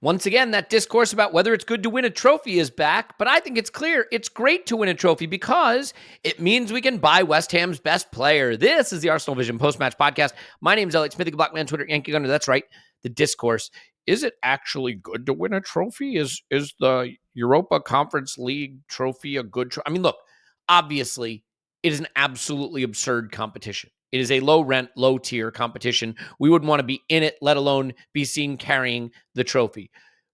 Once again, that discourse about whether it's good to win a trophy is back, but I think it's clear it's great to win a trophy because it means we can buy West Ham's best player. This is the ArsenalVision Post-Match Podcast. My name is Elliot Smith, the Black Man, Twitter, Yankee Gunner. That's right, the discourse. Is it actually good to win a trophy? Is the Europa Conference League trophy a good trophy? I mean, look, obviously, it is an absolutely absurd competition. It is a low-rent, low-tier competition. We wouldn't want to be in it, let alone be seen carrying the trophy.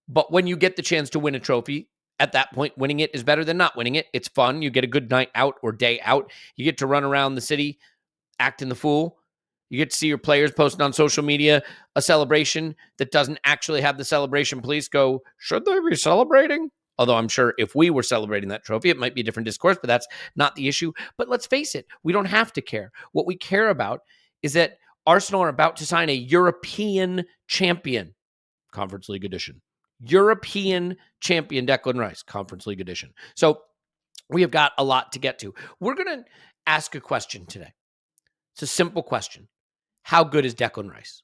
But when you get the chance to win a trophy, at that point, winning it is better than not winning it. It's fun. You get a good night out or day out. You get to run around the city, acting the fool. You get to see your players posting on social media a celebration that doesn't actually have the celebration police go, should they be celebrating? Although I'm sure if we were celebrating that trophy, it might be a different discourse, but that's not the issue. But let's face it, we don't have to care. What we care about is that Arsenal are about to sign a European champion, Conference League edition. European champion Declan Rice, Conference League edition. So we have got a lot to get to. We're going to ask a question today. It's a simple question. How good is Declan Rice?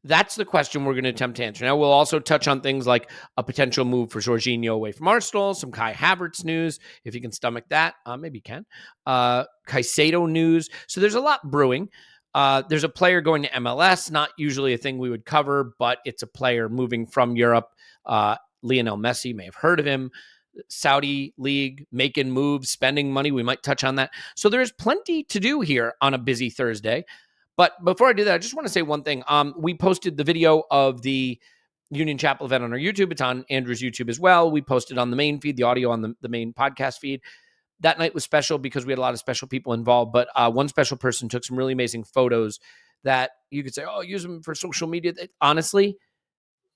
That's the question we're going to attempt to answer. Now, we'll also touch on things like a potential move for Jorginho away from Arsenal, some Kai Havertz news, if you can stomach that. Maybe you can. Caicedo news. So there's a lot brewing. There's a player going to MLS, not usually a thing we would cover, but it's a player moving from Europe. Lionel Messi, may have heard of him. Saudi League, making moves, spending money. We might touch on that. So there's plenty to do here on a busy Thursday. But before I do that, I just want to say one thing. We posted the video of the Union Chapel event on our YouTube. It's on Andrew's YouTube as well. We posted on the main feed, the audio on the main podcast feed. That night was special because we had a lot of special people involved, but one special person took some really amazing photos that you could say, oh, use them for social media. Honestly,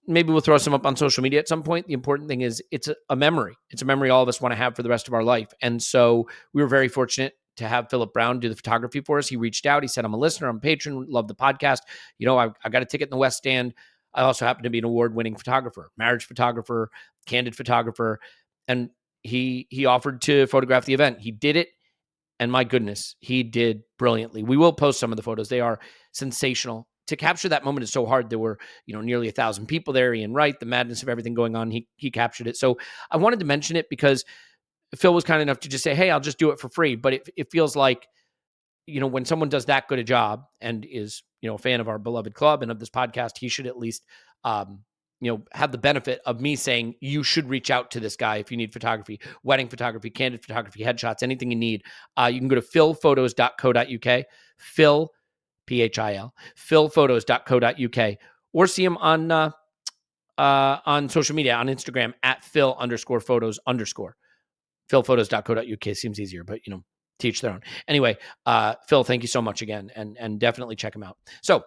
maybe we'll throw some up on social media at some point. The important thing is it's a memory. It's a memory all of us want to have for the rest of our life. And so we were very fortunate to have Philip Brown do the photography for us. He reached out. He said, I'm a listener. I'm a patron. Love the podcast. You know, I got a ticket in the West Stand. I also happen to be an award-winning photographer, marriage photographer, candid photographer. And he offered to photograph the event. He did it. And my goodness, he did brilliantly. We will post some of the photos. They are sensational. To capture that moment is so hard. There were, nearly 1,000 people there. Ian Wright, the madness of everything going on. He captured it. So I wanted to mention it because Phil was kind enough to just say, hey, I'll just do it for free. But it feels like, when someone does that good a job and is, a fan of our beloved club and of this podcast, he should at least, have the benefit of me saying, you should reach out to this guy if you need photography, wedding photography, candid photography, headshots, anything you need. You can go to philphotos.co.uk, Phil, Phil, philphotos.co.uk, or see him on social media, on Instagram at Phil_photos_. philphotos.co.uk seems easier, but teach their own. Anyway, Phil, thank you so much again, and definitely check him out. So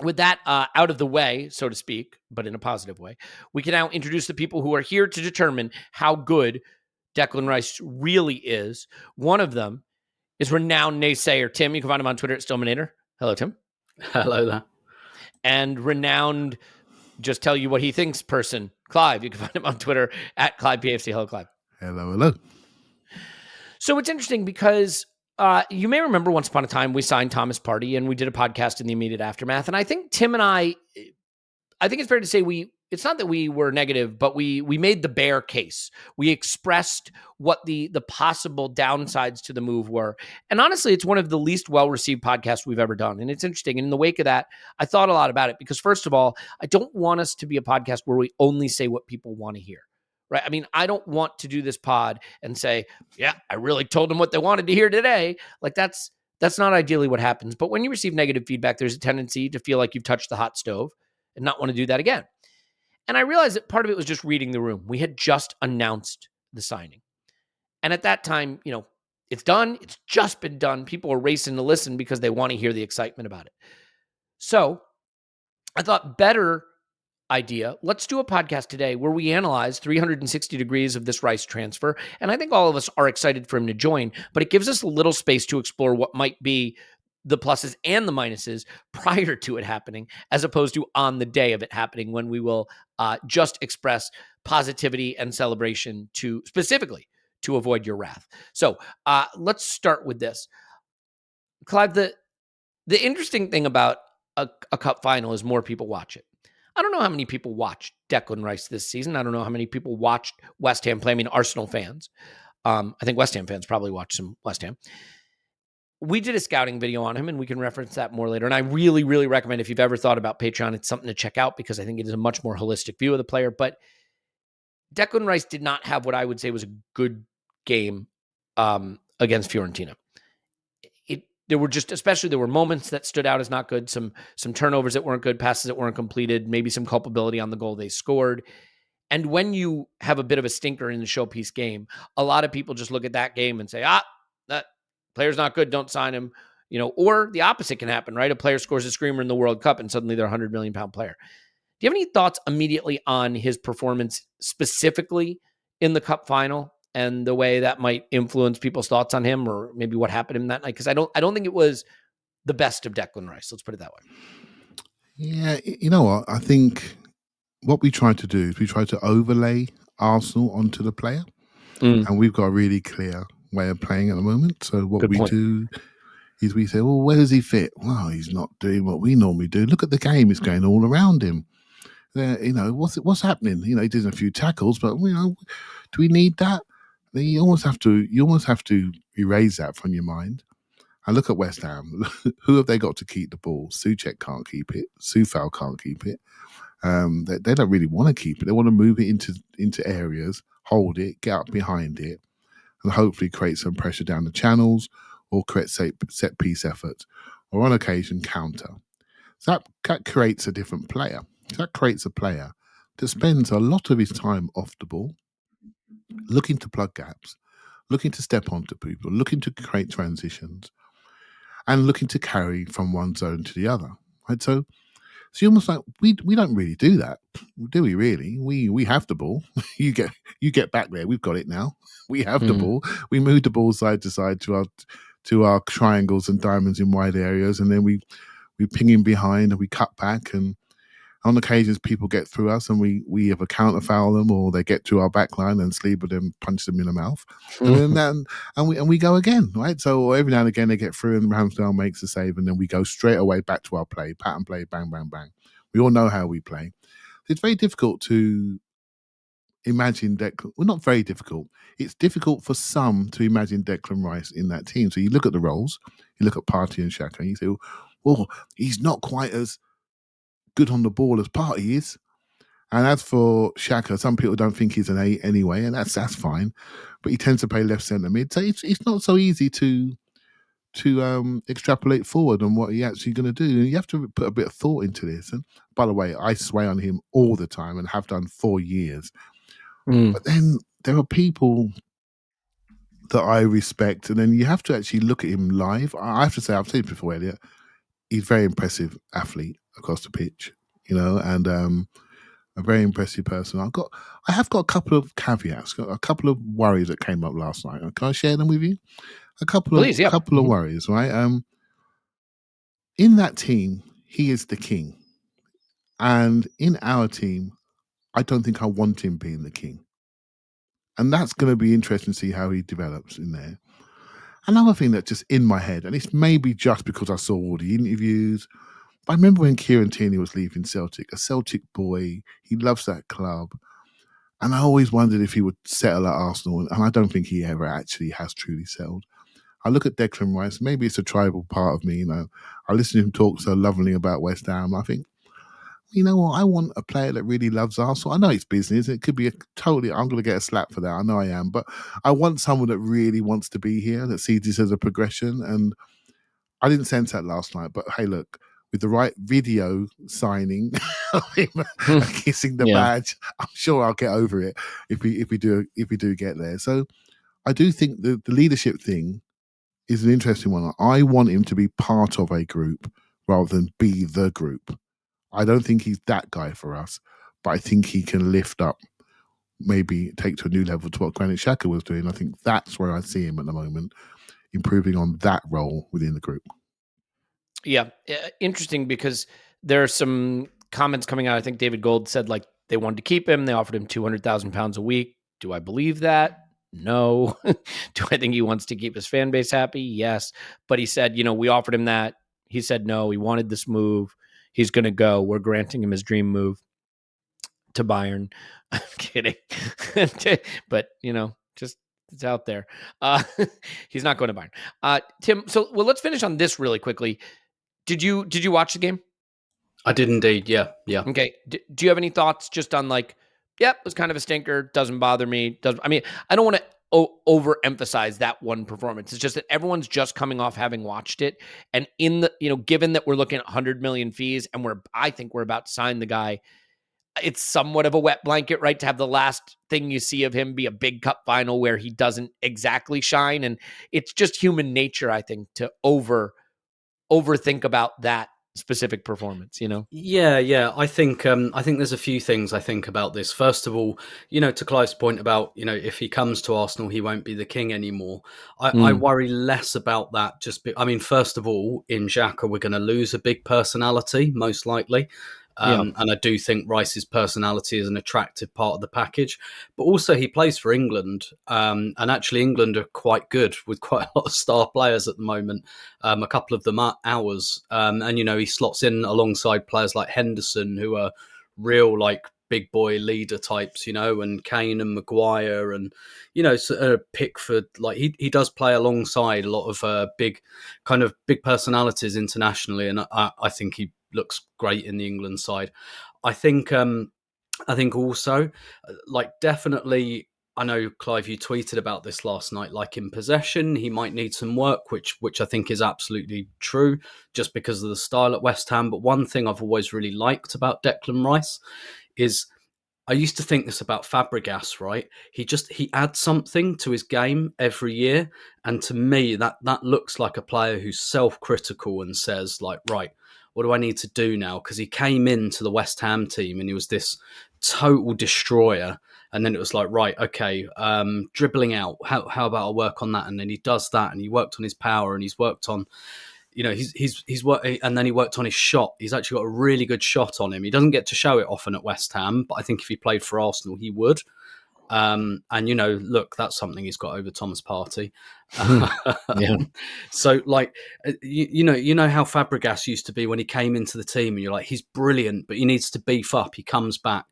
with that out of the way, so to speak, but in a positive way, we can now introduce the people who are here to determine how good Declan Rice really is. One of them is renowned naysayer Tim. You can find him on Twitter at Stillmanator. Hello, Tim. Hello there. And renowned, just tell you what he thinks person, Clive. You can find him on Twitter at ClivePFC. Hello, Clive. Hello. So it's interesting because you may remember once upon a time we signed Thomas Partey and we did a podcast in the immediate aftermath. And I think Tim and I think it's fair to say it's not that we were negative, but we made the bear case. We expressed what the possible downsides to the move were. And honestly, it's one of the least well-received podcasts we've ever done. And it's interesting. And in the wake of that, I thought a lot about it because first of all, I don't want us to be a podcast where we only say what people want to hear. Right. I mean, I don't want to do this pod and say, yeah, I really told them what they wanted to hear today. Like that's not ideally what happens. But when you receive negative feedback, there's a tendency to feel like you've touched the hot stove and not want to do that again. And I realized that part of it was just reading the room. We had just announced the signing. And at that time, it's done. It's just been done. People are racing to listen because they want to hear the excitement about it. So I thought better idea. Let's do a podcast today where we analyze 360 degrees of this Rice transfer. And I think all of us are excited for him to join, but it gives us a little space to explore what might be the pluses and the minuses prior to it happening, as opposed to on the day of it happening when we will just express positivity and celebration specifically to avoid your wrath. So let's start with this. Clive, the interesting thing about a cup final is more people watch it. I don't know how many people watched Declan Rice this season. I don't know how many people watched West Ham play. I mean, Arsenal fans. I think West Ham fans probably watched some West Ham. We did a scouting video on him, and we can reference that more later. And I really, really recommend, if you've ever thought about Patreon, it's something to check out because I think it is a much more holistic view of the player. But Declan Rice did not have what I would say was a good game against Fiorentina. There were moments that stood out as not good, some turnovers that weren't good, passes that weren't completed, maybe some culpability on the goal they scored. And when you have a bit of a stinker in the showpiece game, a lot of people just look at that game and say, that player's not good, don't sign him. Or the opposite can happen, right? A player scores a screamer in the World Cup and suddenly they're a £100 million player. Do you have any thoughts immediately on his performance specifically in the Cup final and the way that might influence people's thoughts on him, or maybe what happened to him that night? Because I don't think it was the best of Declan Rice. Let's put it that way. Yeah, you know what? I think what we try to do is we try to overlay Arsenal onto the player. And we've got a really clear way of playing at the moment. So what we do is we say, well, where does he fit? Well, he's not doing what we normally do. Look at the game. It's going all around him. What's happening? He did a few tackles, but do we need that? You almost have to erase that from your mind. And look at West Ham. Who have they got to keep the ball? Souček can't keep it. Soufal can't keep it. They don't really want to keep it. They want to move it into areas, hold it, get up behind it, and hopefully create some pressure down the channels or create set piece efforts, or on occasion counter. So that creates a different player. That creates a player that spends a lot of his time off the ball, looking to plug gaps, looking to step onto people, looking to create transitions, and looking to carry from one zone to the other. Right? So you're almost like, we don't really do that, do we? Really, we have the ball. you get back there. We've got it now. We have the ball. We move the ball side to side to our triangles and diamonds in wide areas, and then we ping in behind and we cut back, and on occasions people get through us and we either counter foul them or they get to our back line and Sleeper them, punch them in the mouth, and we go again, right? So every now and again they get through and Ramsdale makes a save, and then we go straight away back to our pattern play, bang, bang, bang. We all know how we play. It's very difficult to imagine Declan. Well, not very difficult. It's difficult for some to imagine Declan Rice in that team. So you look at the roles, you look at Partey and Xhaka, and you say, well, he's not quite as good on the ball as Partey is. And as for Xhaka, some people don't think he's an 8 anyway, and that's fine. But he tends to play left centre mid, so it's not so easy to extrapolate forward on what he's actually going to do. You have to put a bit of thought into this. And by the way, I sway on him all the time and have done for years. But then there are people that I respect, and then you have to actually look at him live. I have to say, I've seen it before, Elliot. He's a very impressive athlete across the pitch, and a very impressive person. I have got a couple of caveats, a couple of worries that came up last night. Can I share them with you? A couple of worries, right? In that team, he is the king, and in our team, I don't think I want him being the king, and that's going to be interesting to see how he develops in there. Another thing that's just in my head, and it's maybe just because I saw all the interviews, but I remember when Kieran Tierney was leaving Celtic, a Celtic boy, he loves that club. And I always wondered if he would settle at Arsenal, and I don't think he ever actually has truly settled. I look at Declan Rice, maybe it's a tribal part of me, I listen to him talk so lovingly about West Ham. I think, you know what, I want a player that really loves Arsenal. I know it's business. It could be I'm going to get a slap for that. I know I am. But I want someone that really wants to be here, that sees this as a progression. And I didn't sense that last night. But hey, look, with the right video signing of him kissing the badge, I'm sure I'll get over it if we do get there. So I do think the leadership thing is an interesting one. I want him to be part of a group rather than be the group. I don't think he's that guy for us, but I think he can lift up, maybe take to a new level to what Granit Xhaka was doing. I think that's where I see him at the moment, improving on that role within the group. Yeah, interesting, because there are some comments coming out. I think David Gold said they wanted to keep him. They offered him £200,000 a week. Do I believe that? No. Do I think he wants to keep his fan base happy? Yes. But he said, we offered him that. He said no. He wanted this move. He's going to go. We're granting him his dream move. to Bayern. I'm kidding. But, just it's out there. He's not going to Bayern. Tim, let's finish on this really quickly. Did you watch the game? I did indeed. Yeah. Okay. Do you have any thoughts just on it was kind of a stinker. Doesn't bother me. I don't want to overemphasize that one performance. It's just that everyone's just coming off having watched it. And given that we're looking at 100 million fees and I think we're about to sign the guy, it's somewhat of a wet blanket, right? To have the last thing you see of him be a big cup final where he doesn't exactly shine. And it's just human nature, I think, to overthink about that specific performance, Yeah. I think there's a few things I think about this. First of all, to Clive's point about, if he comes to Arsenal, he won't be the king anymore. I worry less about that. First of all, in Xhaka, we're going to lose a big personality, most likely. And I do think Rice's personality is an attractive part of the package, but also he plays for England. And actually England are quite good with quite a lot of star players at the moment. A couple of them are ours. And, he slots in alongside players like Henderson, who are real, big boy leader types, and Kane and Maguire and, Pickford. He does play alongside a lot of big personalities internationally. And I think he looks great in the England side. I think also, definitely, I know, Clive, you tweeted about this last night, in possession, he might need some work, which I think is absolutely true, just because of the style at West Ham. But one thing I've always really liked about Declan Rice is, I used to think this about Fabregas, right? He adds something to his game every year. And to me, that looks like a player who's self-critical and says, right, what do I need to do now? Because he came into the West Ham team and he was this total destroyer. And then it was right, okay, dribbling out. How about I work on that? And then he does that, and he worked on his power, and he's worked on, he's worked, and then he worked on his shot. He's actually got a really good shot on him. He doesn't get to show it often at West Ham, but I think if he played for Arsenal, he would. And look, that's something he's got over Thomas Partey. Yeah. So you know how Fabregas used to be when he came into the team, and you're like, he's brilliant, but he needs to beef up. He comes back,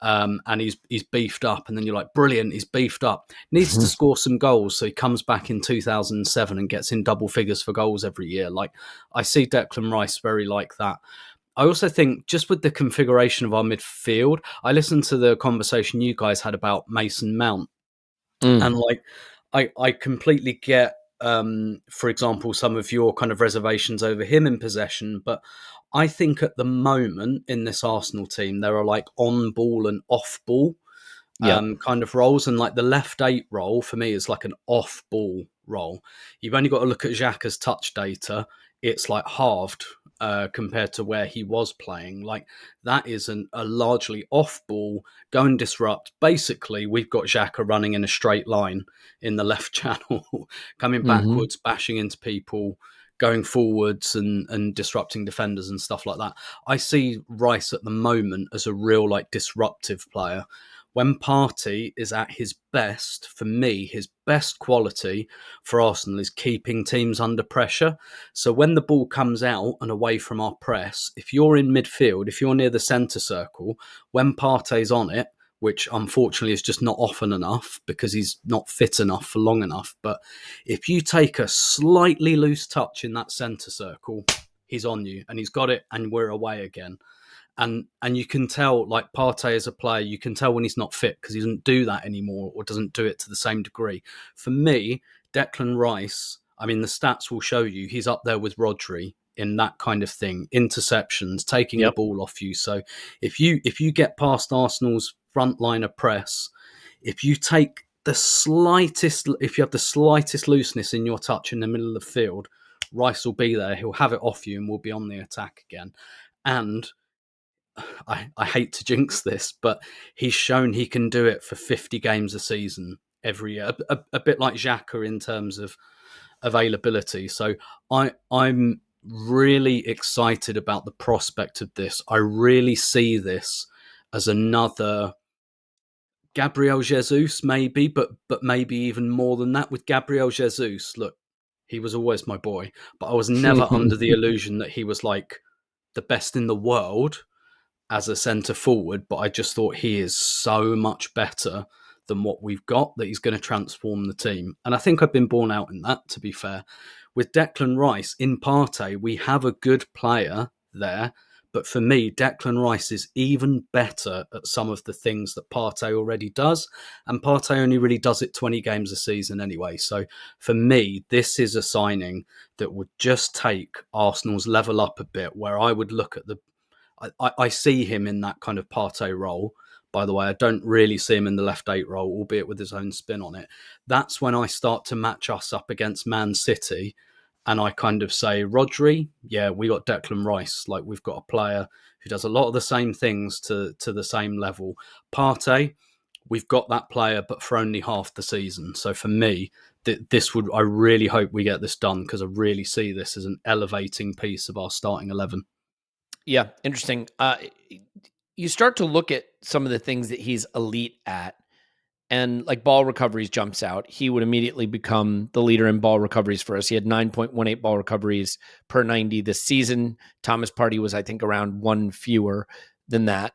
and he's beefed up, and then you're like, brilliant, he's beefed up. Needs to score some goals, so he comes back in 2007 and gets in double figures for goals every year. I see Declan Rice very like that. I also think, just with the configuration of our midfield, I listened to the conversation you guys had about Mason Mount. And I completely get, for example, some of your kind of reservations over him in possession. But I think at the moment in this Arsenal team, there are on ball and off ball kind of roles. And the left 8 role for me is an off ball role. You've only got to look at Xhaka's touch data. It's halved compared to where he was playing. That is a largely off ball, go and disrupt. Basically, we've got Xhaka running in a straight line in the left channel, coming backwards, bashing into people, going forwards and disrupting defenders and stuff like that. I see Rice at the moment as a real disruptive player. When Partey is at his best, for me, his best quality for Arsenal is keeping teams under pressure. So when the ball comes out and away from our press, if you're in midfield, if you're near the centre circle, when Partey's on it, which unfortunately is just not often enough because he's not fit enough for long enough, but if you take a slightly loose touch in that centre circle, he's on you and he's got it and we're away again. And you can tell, Partey as a player, you can tell when he's not fit because he doesn't do that anymore or doesn't do it to the same degree. For me, Declan Rice, the stats will show you he's up there with Rodri in that kind of thing. Interceptions, taking the ball off you. So if you get past Arsenal's front line of press, if you have the slightest looseness in your touch in the middle of the field, Rice will be there. He'll have it off you and we'll be on the attack again. And I hate to jinx this, but he's shown he can do it for 50 games a season every year, a bit like Xhaka in terms of availability. So I'm really excited about the prospect of this. I really see this as another Gabriel Jesus, maybe, but maybe even more than that. With Gabriel Jesus, look, he was always my boy, but I was never under the illusion that he was the best in the world. as a centre forward, but I just thought he is so much better than what we've got that he's going to transform the team. And I think I've been borne out in that, to be fair. With Declan Rice, in Partey, we have a good player there. But for me, Declan Rice is even better at some of the things that Partey already does. And Partey only really does it 20 games a season anyway. So for me, this is a signing that would just take Arsenal's level up a bit, where I would look at I see him in that kind of Partey role. By the way, I don't really see him in the left 8 role, albeit with his own spin on it. That's when I start to match us up against Man City. And I kind of say, Rodri, yeah, we got Declan Rice. Like, we've got a player who does a lot of the same things to the same level. Partey, we've got that player, but for only half the season. So for me, I really hope we get this done, because I really see this as an elevating piece of our starting 11. Yeah, interesting. You start to look at some of the things that he's elite at, and like ball recoveries jumps out. He would immediately become the leader in ball recoveries for us. He had 9.18 ball recoveries per 90 this season. Thomas Partey was, I think, around one fewer than that.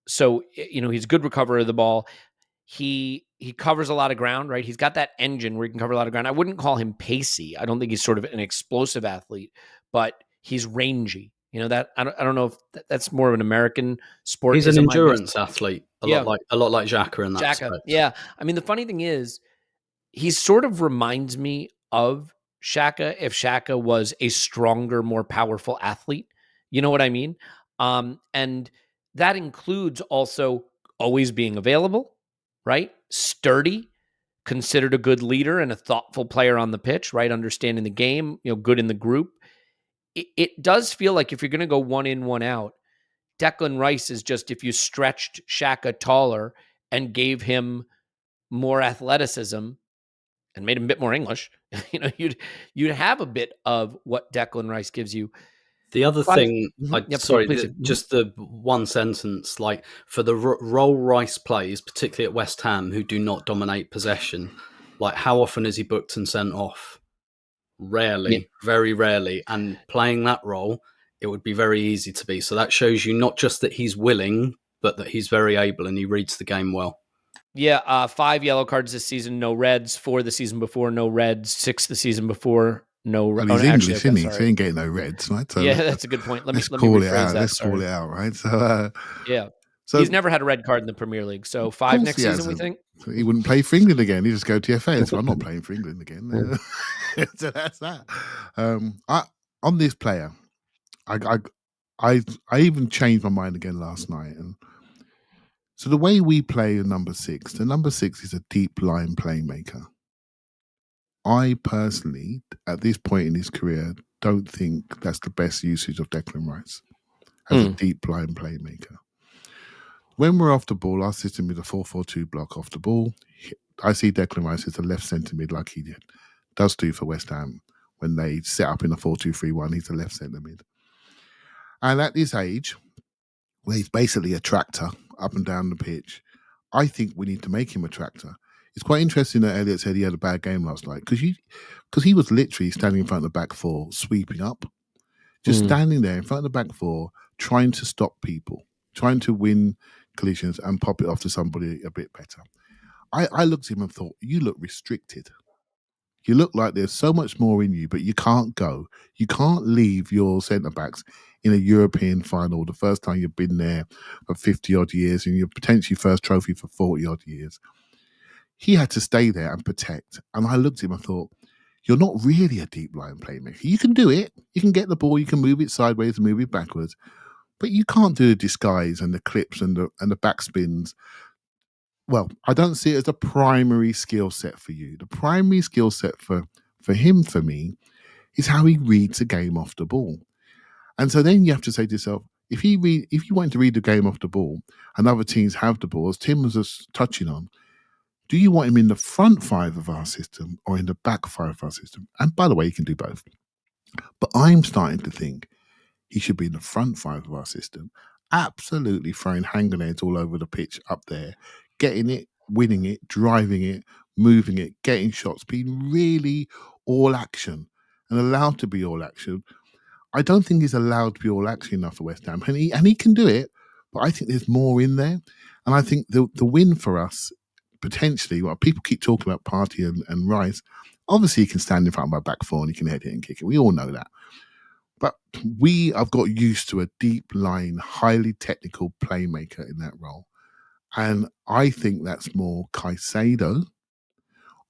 So, he's a good recoverer of the ball. He covers a lot of ground, right? He's got that engine where he can cover a lot of ground. I wouldn't call him pacey. I don't think he's sort of an explosive athlete, but he's rangy. That I don't know if that's more of an American sport. He's an endurance athlete, a lot like Xhaka in that respect. Yeah. I mean, the funny thing is, he sort of reminds me of Xhaka if Xhaka was a stronger, more powerful athlete. You know what I mean? And that includes also always being available, right? Sturdy, considered a good leader and a thoughtful player on the pitch, right? Understanding the game, good in the group. It does feel like if you're going to go one in, one out, Declan Rice is just, if you stretched Xhaka taller and gave him more athleticism and made him a bit more English, you'd have a bit of what Declan Rice gives you. The other thing, just the one sentence, like for the role Rice plays, particularly at West Ham, who do not dominate possession, like how often is he booked and sent off? Rarely, very rarely. And playing that role, it would be very easy to be. So that shows you not just that he's willing, but that he's very able and he reads the game well. Yeah, 5 yellow cards this season, no reds. 4 the season before, no reds. 6 the season before, no reds. Well, he's English, isn't he? So he ain't getting no reds, right? So yeah, that's a good point. Let me call it out. That. Let's call it out, right? So so he's never had a red card in the Premier League. So 5 next season, we think. So he wouldn't play for England again. He'd just go to FA. So I'm not playing for England again. So that's that. On this player, I even changed my mind again last night. And so the way we play number 6, the number 6 is a deep line playmaker. I personally, at this point in his career, don't think that's the best usage of Declan Rice as a deep line playmaker. When we're off the ball, our system is a 4-4-2 block off the ball. I see Declan Rice as a left centre mid, like he does do for West Ham when they set up in a 4-2-3-1. He's a left centre mid. And at this age, where he's basically a tractor up and down the pitch, I think we need to make him a tractor. It's quite interesting that Elliot said he had a bad game last night, because he was literally standing in front of the back four, sweeping up. Just standing there in front of the back four, trying to stop people, trying to win collisions and pop it off to somebody a bit better. I looked at him and thought, you look restricted. You look like there's so much more in you, but you can't go. You can't leave your centre-backs in a European final the first time you've been there for 50-odd years and your potentially first trophy for 40-odd years. He had to stay there and protect. And I looked at him and thought, you're not really a deep line playmaker. You can do it. You can get the ball. You can move it sideways and move it backwards. But you can't do the disguise and the clips and the backspins. Well, I don't see it as a primary skill set for you. The primary skill set for him, for me, is how he reads a game off the ball. And so then you have to say to yourself, if you want to read the game off the ball and other teams have the ball, as Tim was just touching on, do you want him in the front 5 of our system or in the back 5 of our system? And by the way, you can do both. But I'm starting to think he should be in the front 5 of our system, absolutely throwing hand grenades all over the pitch up there, getting it, winning it, driving it, moving it, getting shots, being really all action and allowed to be all action. I don't think he's allowed to be all action enough for West Ham. And he can do it, but I think there's more in there. And I think the win for us, potentially, well, people keep talking about Partey and Rice. Obviously, he can stand in front of my back four and he can head it and kick it. We all know that. But we have got used to a deep line, highly technical playmaker in that role. And I think that's more Caicedo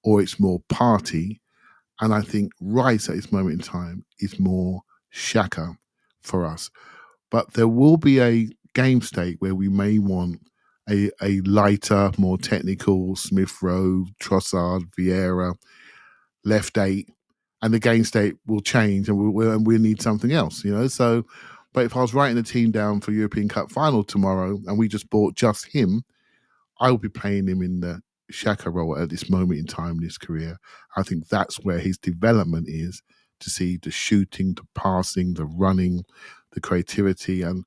or it's more Partey. And I think Rice at this moment in time is more Xhaka for us. But there will be a game state where we may want a lighter, more technical Smith Rowe, Trossard, Vieira, left 8, and the game state will change, and we'll need something else, So, but if I was writing a team down for European Cup final tomorrow, and we just bought just him, I will be playing him in the Xhaka role at this moment in time in his career. I think that's where his development is, to see the shooting, the passing, the running, the creativity, and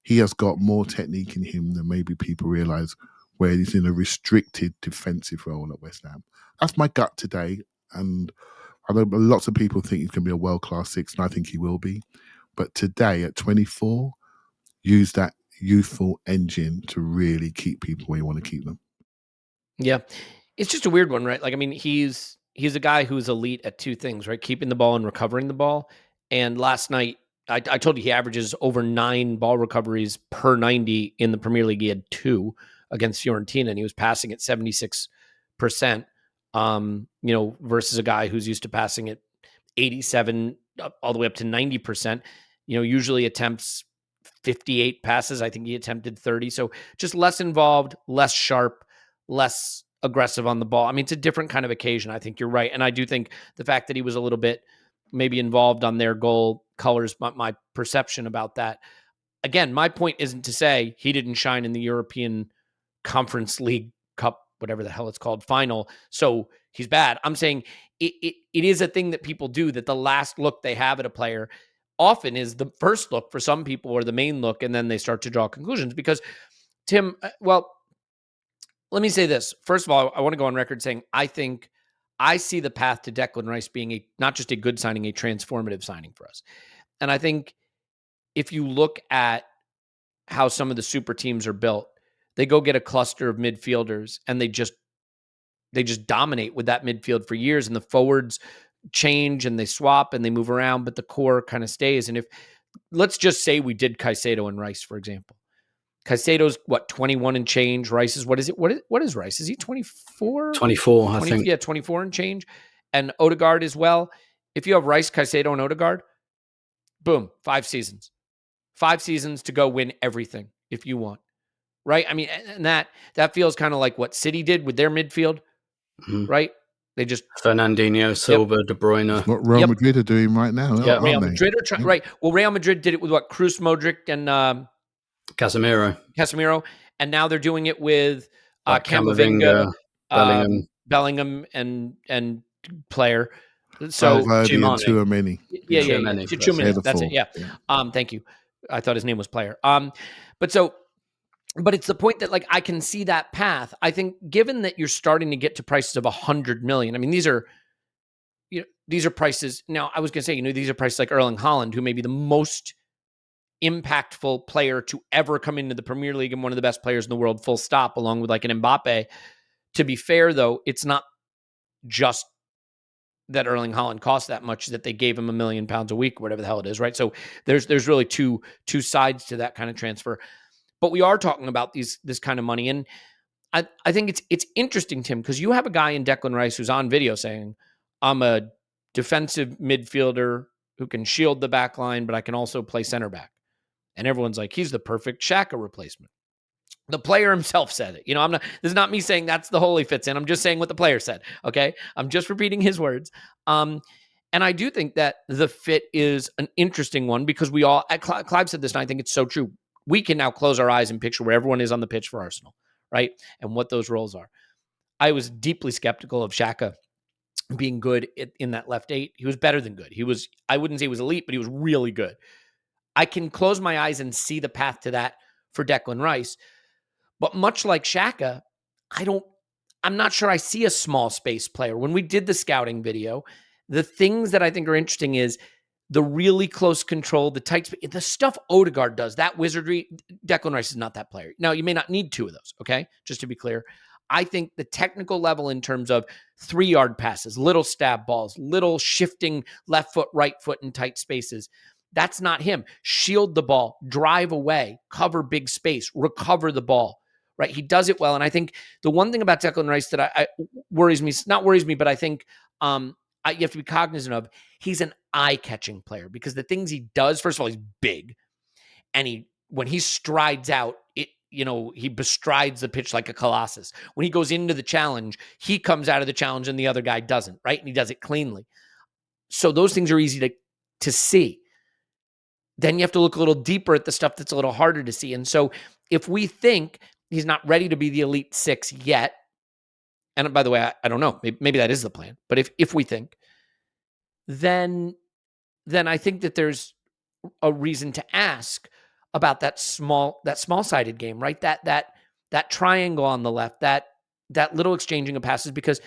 he has got more technique in him than maybe people realise, where he's in a restricted defensive role at West Ham. That's my gut today, and I know lots of people think he's going to be a world-class 6, and I think he will be. But today, at 24, use that youthful engine to really keep people where you want to keep them. Yeah. It's just a weird one, right? Like, I mean, he's a guy who's elite at two things, right? Keeping the ball and recovering the ball. And last night, I told you he averages over 9 ball recoveries per 90 in the Premier League. He had 2 against Fiorentina, and he was passing at 76%, versus a guy who's used to passing at 87 all the way up to 90%, usually attempts 58 passes. I think he attempted 30. So just less involved, less sharp, less aggressive on the ball. I mean, it's a different kind of occasion. I think you're right. And I do think the fact that he was a little bit maybe involved on their goal colors my perception about that. Again, my point isn't to say he didn't shine in the European Conference League Cup, whatever the hell it's called, final, so he's bad. I'm saying it is a thing that people do, that the last look they have at a player often is the first look for some people, or the main look, and then they start to draw conclusions. Because, Tim, well, let me say this. First of all, I want to go on record saying I think I see the path to Declan Rice being not just a good signing, a transformative signing for us. And I think if you look at how some of the super teams are built, they go get a cluster of midfielders and they just dominate with that midfield for years, and the forwards change and they swap and they move around, but the core kind of stays. And if, let's just say we did Caicedo and Rice, for example. Caicedo's 21 and change. Rice is, what is it? What is Rice? Is he 24? 24, I think. Yeah, 24 and change. And Odegaard as well. If you have Rice, Caicedo, and Odegaard, boom, 5 seasons. 5 seasons to go win everything if you want. Right? I mean, and that feels kind of like what City did with their midfield, right? They just Fernandinho, Silva, De Bruyne. That's what Real Madrid are doing right now. Yeah, Real Madrid are trying, right? Well, Real Madrid did it with Kroos, Modric, and Casemiro, and now they're doing it with Camavinga, Bellingham, and player. So too many. Yeah. That's it. Yeah. Thank you. I thought his name was Player. But it's the point that, like, I can see that path. I think, given that you're starting to get to prices of 100 million, I mean, these are prices. Now, I was going to say, these are prices like Erling Haaland, who may be the most impactful player to ever come into the Premier League and one of the best players in the world, full stop, along with like an Mbappe. To be fair, though, it's not just that Erling Haaland costs that much, that they gave him £1 million a week, whatever the hell it is, right? So there's really two sides to that kind of transfer. But we are talking about this kind of money. And I think it's interesting, Tim, because you have a guy in Declan Rice who's on video saying, I'm a defensive midfielder who can shield the back line, but I can also play center back. And everyone's like, he's the perfect Xhaka replacement. The player himself said it. This is not me saying that's the hole he fits in. I'm just saying what the player said. Okay. I'm just repeating his words. And I do think that the fit is an interesting one, because Clive said this, and I think it's so true. We can now close our eyes and picture where everyone is on the pitch for Arsenal, right? And what those roles are. I was deeply skeptical of Xhaka being good in that left 8. He was better than good. I wouldn't say he was elite, but he was really good. I can close my eyes and see the path to that for Declan Rice. But much like Xhaka, I'm not sure I see a small space player. When we did the scouting video, the things that I think are interesting is the really close control, the tight space, the stuff Odegaard does, that wizardry, Declan Rice is not that player. Now, you may not need two of those, okay? Just to be clear. I think the technical level in terms of 3-yard passes, little stab balls, little shifting left foot, right foot in tight spaces, that's not him. Shield the ball, drive away, cover big space, recover the ball, right? He does it well. And I think the one thing about Declan Rice that I worries me, not worries me, but I think you have to be cognizant of, he's an eye-catching player because the things he does, first of all, he's big. And when he strides out, he bestrides the pitch like a colossus. When he goes into the challenge, he comes out of the challenge and the other guy doesn't, right? And he does it cleanly. So those things are easy to see. Then you have to look a little deeper at the stuff that's a little harder to see. And so if we think he's not ready to be the elite 6 yet, and by the way, I don't know, maybe that is the plan, but if we think, then I think that there's a reason to ask about that small-sided game, right? That triangle on the left, that little exchanging of passes, because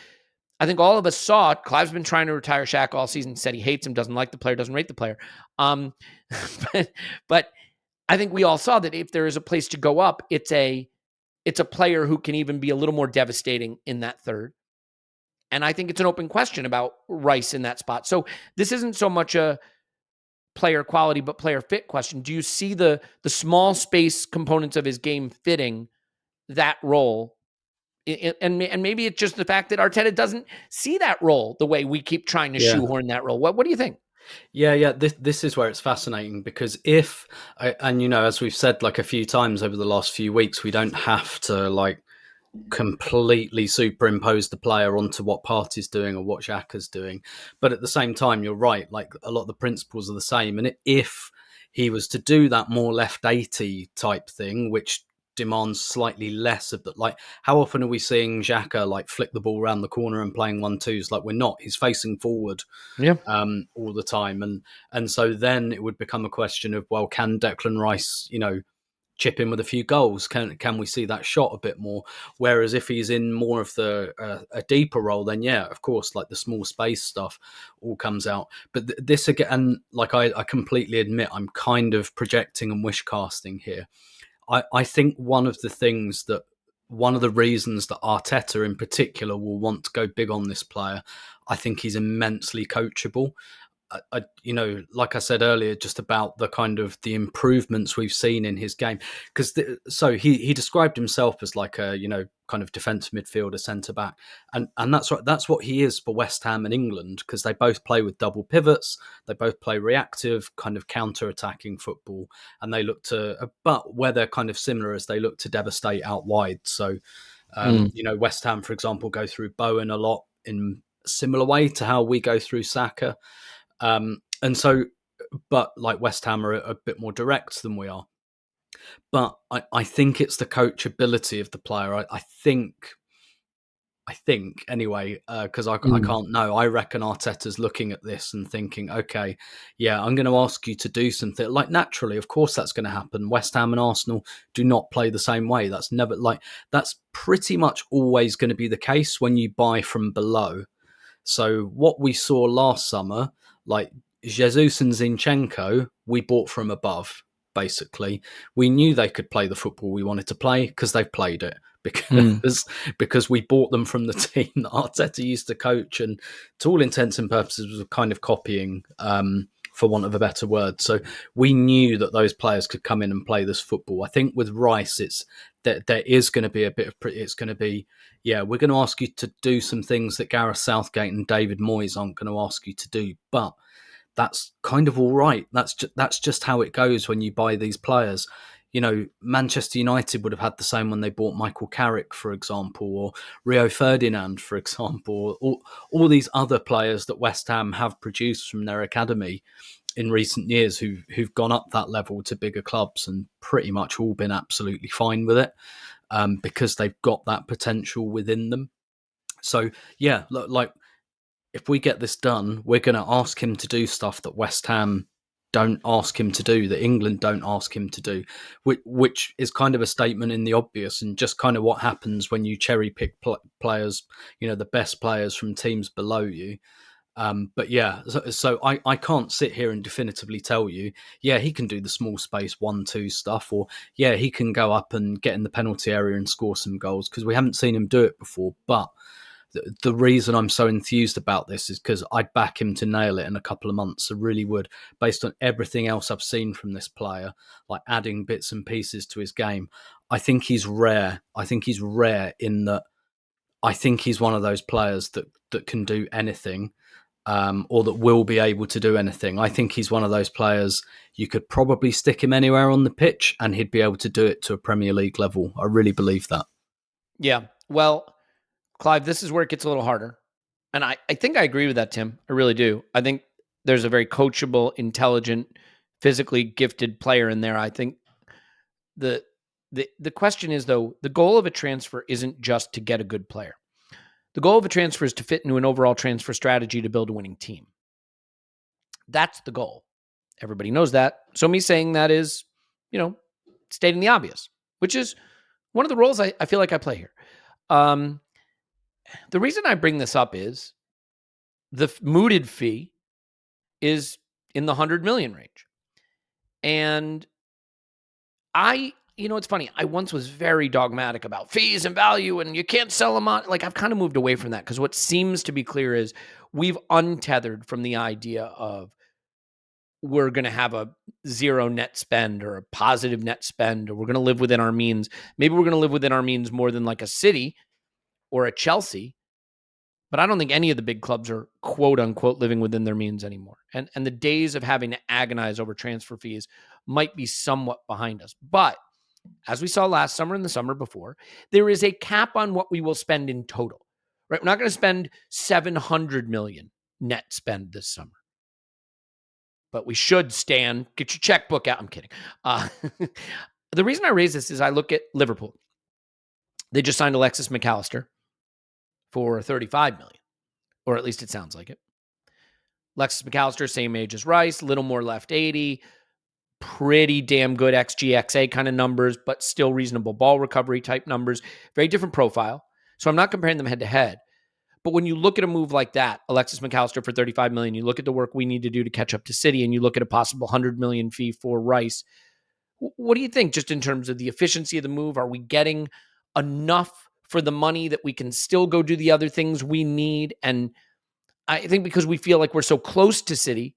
I think all of us saw it. Clive's been trying to retire Shaq all season, said he hates him, doesn't like the player, doesn't rate the player. But I think we all saw that if there is a place to go up, it's a player who can even be a little more devastating in that third. And I think it's an open question about Rice in that spot. So this isn't so much a player quality, but player fit question. Do you see the small space components of his game fitting that role? And maybe it's just the fact that Arteta doesn't see that role the way we keep trying to shoehorn that role. What do you think? Yeah. This is where it's fascinating because as we've said like a few times over the last few weeks, we don't have to like completely superimpose the player onto what Partey's doing or what Xhaka's doing. But at the same time, you're right, like a lot of the principles are the same. And if he was to do that more left 80 type thing, which demands slightly less of that, like how often are we seeing Xhaka like flick the ball around the corner and playing 1-2s? Like we're not. He's facing forward all the time. And so then it would become a question of, well, can Declan Rice, chip in with a few goals? Can we see that shot a bit more? Whereas if he's in more of a deeper role, then yeah, of course, like the small space stuff all comes out. But this again, like I completely admit, I'm kind of projecting and wish casting here. I think one of the reasons that Arteta in particular will want to go big on this player, I think he's immensely coachable. Like I said earlier, just about the kind of the improvements we've seen in his game. Because so he described himself as like a, kind of defensive midfielder, centre back. And that's right. That's what he is for West Ham and England, because they both play with double pivots. They both play reactive, kind of counter-attacking football. And they look to, but where they're kind of similar is they look to devastate out wide. So, West Ham, for example, go through Bowen a lot in a similar way to how we go through Saka. And so, but like West Ham are a bit more direct than we are. But I think it's the coachability of the player. I think anyway, because I can't know. I reckon Arteta's looking at this and thinking, okay, yeah, I'm going to ask you to do something. Like naturally, of course, that's going to happen. West Ham and Arsenal do not play the same way. That's pretty much always going to be the case when you buy from below. So what we saw last summer, like Jesus and Zinchenko, we bought from above, basically. We knew they could play the football we wanted to play because they've played it. Because we bought them from the team that Arteta used to coach, and to all intents and purposes was kind of copying, for want of a better word. So we knew that those players could come in and play this football. I think with Rice, it's that there is going to be it's going to be, we're going to ask you to do some things that Gareth Southgate and David Moyes aren't going to ask you to do, but that's kind of all right. That's just how it goes when you buy these players. Manchester United would have had the same when they bought Michael Carrick, for example, or Rio Ferdinand, for example, all these other players that West Ham have produced from their academy in recent years who've gone up that level to bigger clubs and pretty much all been absolutely fine with it, because they've got that potential within them. So, yeah, like if we get this done, we're going to ask him to do stuff that West Ham don't ask him to do, that England don't ask him to do, which is kind of a statement in the obvious, and just kind of what happens when you cherry pick players, the best players from teams below you. But yeah, so I can't sit here and definitively tell you, yeah, he can do the small space 1-2 stuff, or yeah, he can go up and get in the penalty area and score some goals, because we haven't seen him do it before. But the reason I'm so enthused about this is because I'd back him to nail it in a couple of months. I really would, based on everything else I've seen from this player, like adding bits and pieces to his game. I think he's rare. I think he's rare in that I think he's one of those players that can do anything. Or that will be able to do anything. I think he's one of those players you could probably stick him anywhere on the pitch and he'd be able to do it to a Premier League level. I really believe that. Yeah. Well, Clive, this is where it gets a little harder. And I think I agree with that, Tim. I really do. I think there's a very coachable, intelligent, physically gifted player in there. I think the question is, though, the goal of a transfer isn't just to get a good player. The goal of a transfer is to fit into an overall transfer strategy to build a winning team. That's the goal. Everybody knows that. So me saying that is, stating the obvious, which is one of the roles I feel like I play here. The reason I bring this up is the mooted fee is in the 100 million range. And it's funny. I once was very dogmatic about fees and value and you can't sell them on. Like, I've kind of moved away from that because what seems to be clear is we've untethered from the idea of we're going to have a zero net spend or a positive net spend, or we're going to live within our means. Maybe we're going to live within our means more than like a City or a Chelsea. But I don't think any of the big clubs are quote unquote living within their means anymore. And the days of having to agonize over transfer fees might be somewhat behind us. But as we saw last summer and the summer before, there is a cap on what we will spend in total, right? We're not going to spend 700 million net spend this summer, but we should, Stan, get your checkbook out. I'm kidding. The reason I raise this is I look at Liverpool. They just signed Alexis McAllister for 35 million, or at least it sounds like it. Alexis McAllister, same age as Rice, little more left 80, pretty damn good XG/XA kind of numbers, but still reasonable ball recovery type numbers. Very different profile. So I'm not comparing them head to head. But when you look at a move like that, Alexis McAllister for 35 million, you look at the work we need to do to catch up to City, and you look at a possible 100 million fee for Rice. What do you think just in terms of the efficiency of the move? Are we getting enough for the money that we can still go do the other things we need? And I think because we feel like we're so close to City,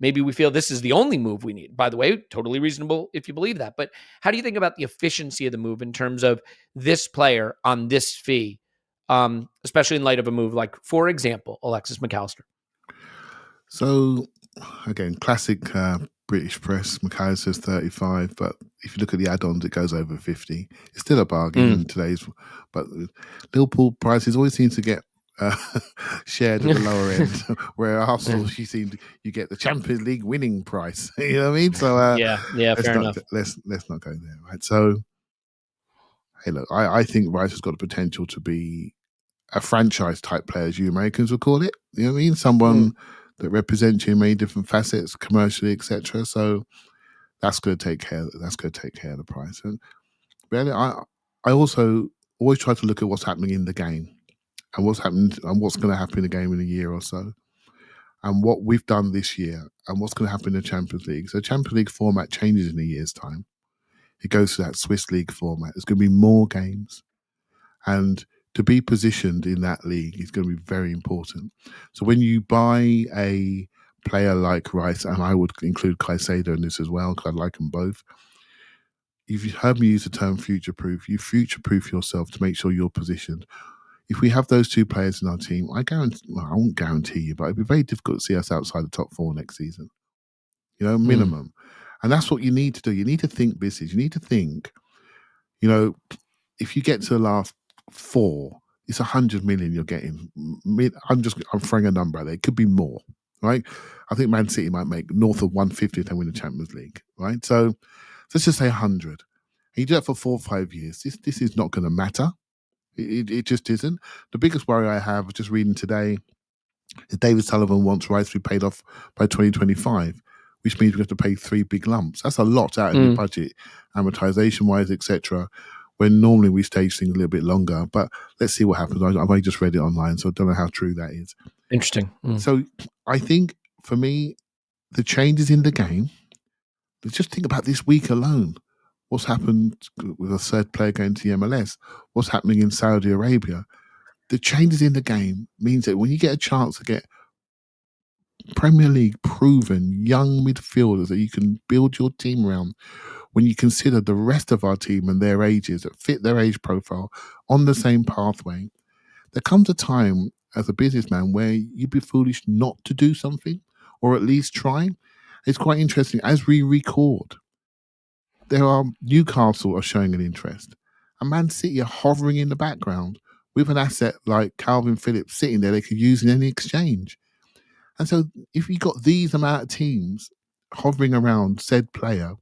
maybe we feel this is the only move we need. By the way, totally reasonable if you believe that. But how do you think about the efficiency of the move in terms of this player on this fee, especially in light of a move like, for example, Alexis McAllister? So, again, classic British press, McAllister's 35, but if you look at the add-ons, it goes over 50. It's still a bargain in today's, but Liverpool prices always seem to get shared at the lower end, where Arsenal, you get the Champions League winning price. You know what I mean? So yeah, fair enough. Let's not go there, right? So, hey, look, I think Rice has got the potential to be a franchise type player, as you Americans would call it. You know what I mean? Someone that represents you in many different facets, commercially, etc. So that's going to take care. That's going to take care of the price. And really, I also always try to look at what's happening in the game. And what's happened and what's going to happen in the game in a year or so, and what we've done this year, and what's going to happen in the Champions League. So the Champions League format changes in a year's time. It goes to that Swiss League format. There's going to be more games, and to be positioned in that league is going to be very important. So when you buy a player like Rice, and I would include Caicedo in this as well, because I like them both. If you've heard me use the term future-proof, you future-proof yourself to make sure you're positioned. If we have those two players in our team, I won't guarantee you, but it'd be very difficult to see us outside the top 4 next season. Minimum. And that's what you need to do. You need to think business. You need to think, if you get to the last 4, it's 100 million you're getting. I'm throwing a number out there. It could be more, right? I think Man City might make north of 150 if they win the Champions League, right? So let's just say 100. And you do that for 4 or 5 years. This is not going to matter. It just isn't. The biggest worry I have, just reading today, is David Sullivan wants Rice to be paid off by 2025, which means we have to pay 3 big lumps. That's a lot out of your budget, amortization-wise, etc. when normally we stage things a little bit longer. But let's see what happens. I've only just read it online, so I don't know how true that is. Interesting. So I think for me, the changes in the game, just think about this week alone. What's happened with a third player going to the MLS? What's happening in Saudi Arabia? The changes in the game means that when you get a chance to get Premier League proven young midfielders that you can build your team around, when you consider the rest of our team and their ages that fit their age profile on the same pathway, there comes a time as a businessman where you'd be foolish not to do something or at least try. It's quite interesting. As we record, there are Newcastle are showing an interest, and Man City are hovering in the background with an asset like Calvin Phillips sitting there they could use in any exchange. And so if you got these amount of teams hovering around said player,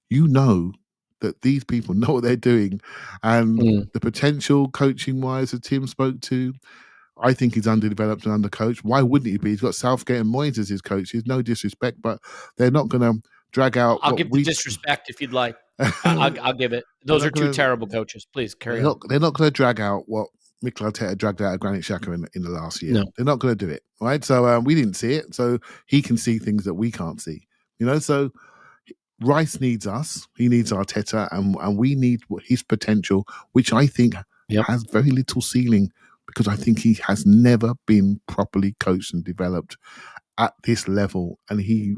you know that these people know what they're doing. And the potential coaching-wise that Tim spoke to, I think he's underdeveloped and undercoached. Why wouldn't he be? He's got Southgate and Moyes as his coaches. No disrespect, but they're not going to drag out. I'll give the disrespect if you'd like. I'll give it. Those are two terrible coaches. Please carry on. They're not going to drag out what Mikel Arteta dragged out of Granit Xhaka in the last year. No. They're not going to do it, right? So we didn't see it. So he can see things that we can't see. So Rice needs us. He needs Arteta, and we need his potential, which I think has very little ceiling, because I think he has never been properly coached and developed at this level, and he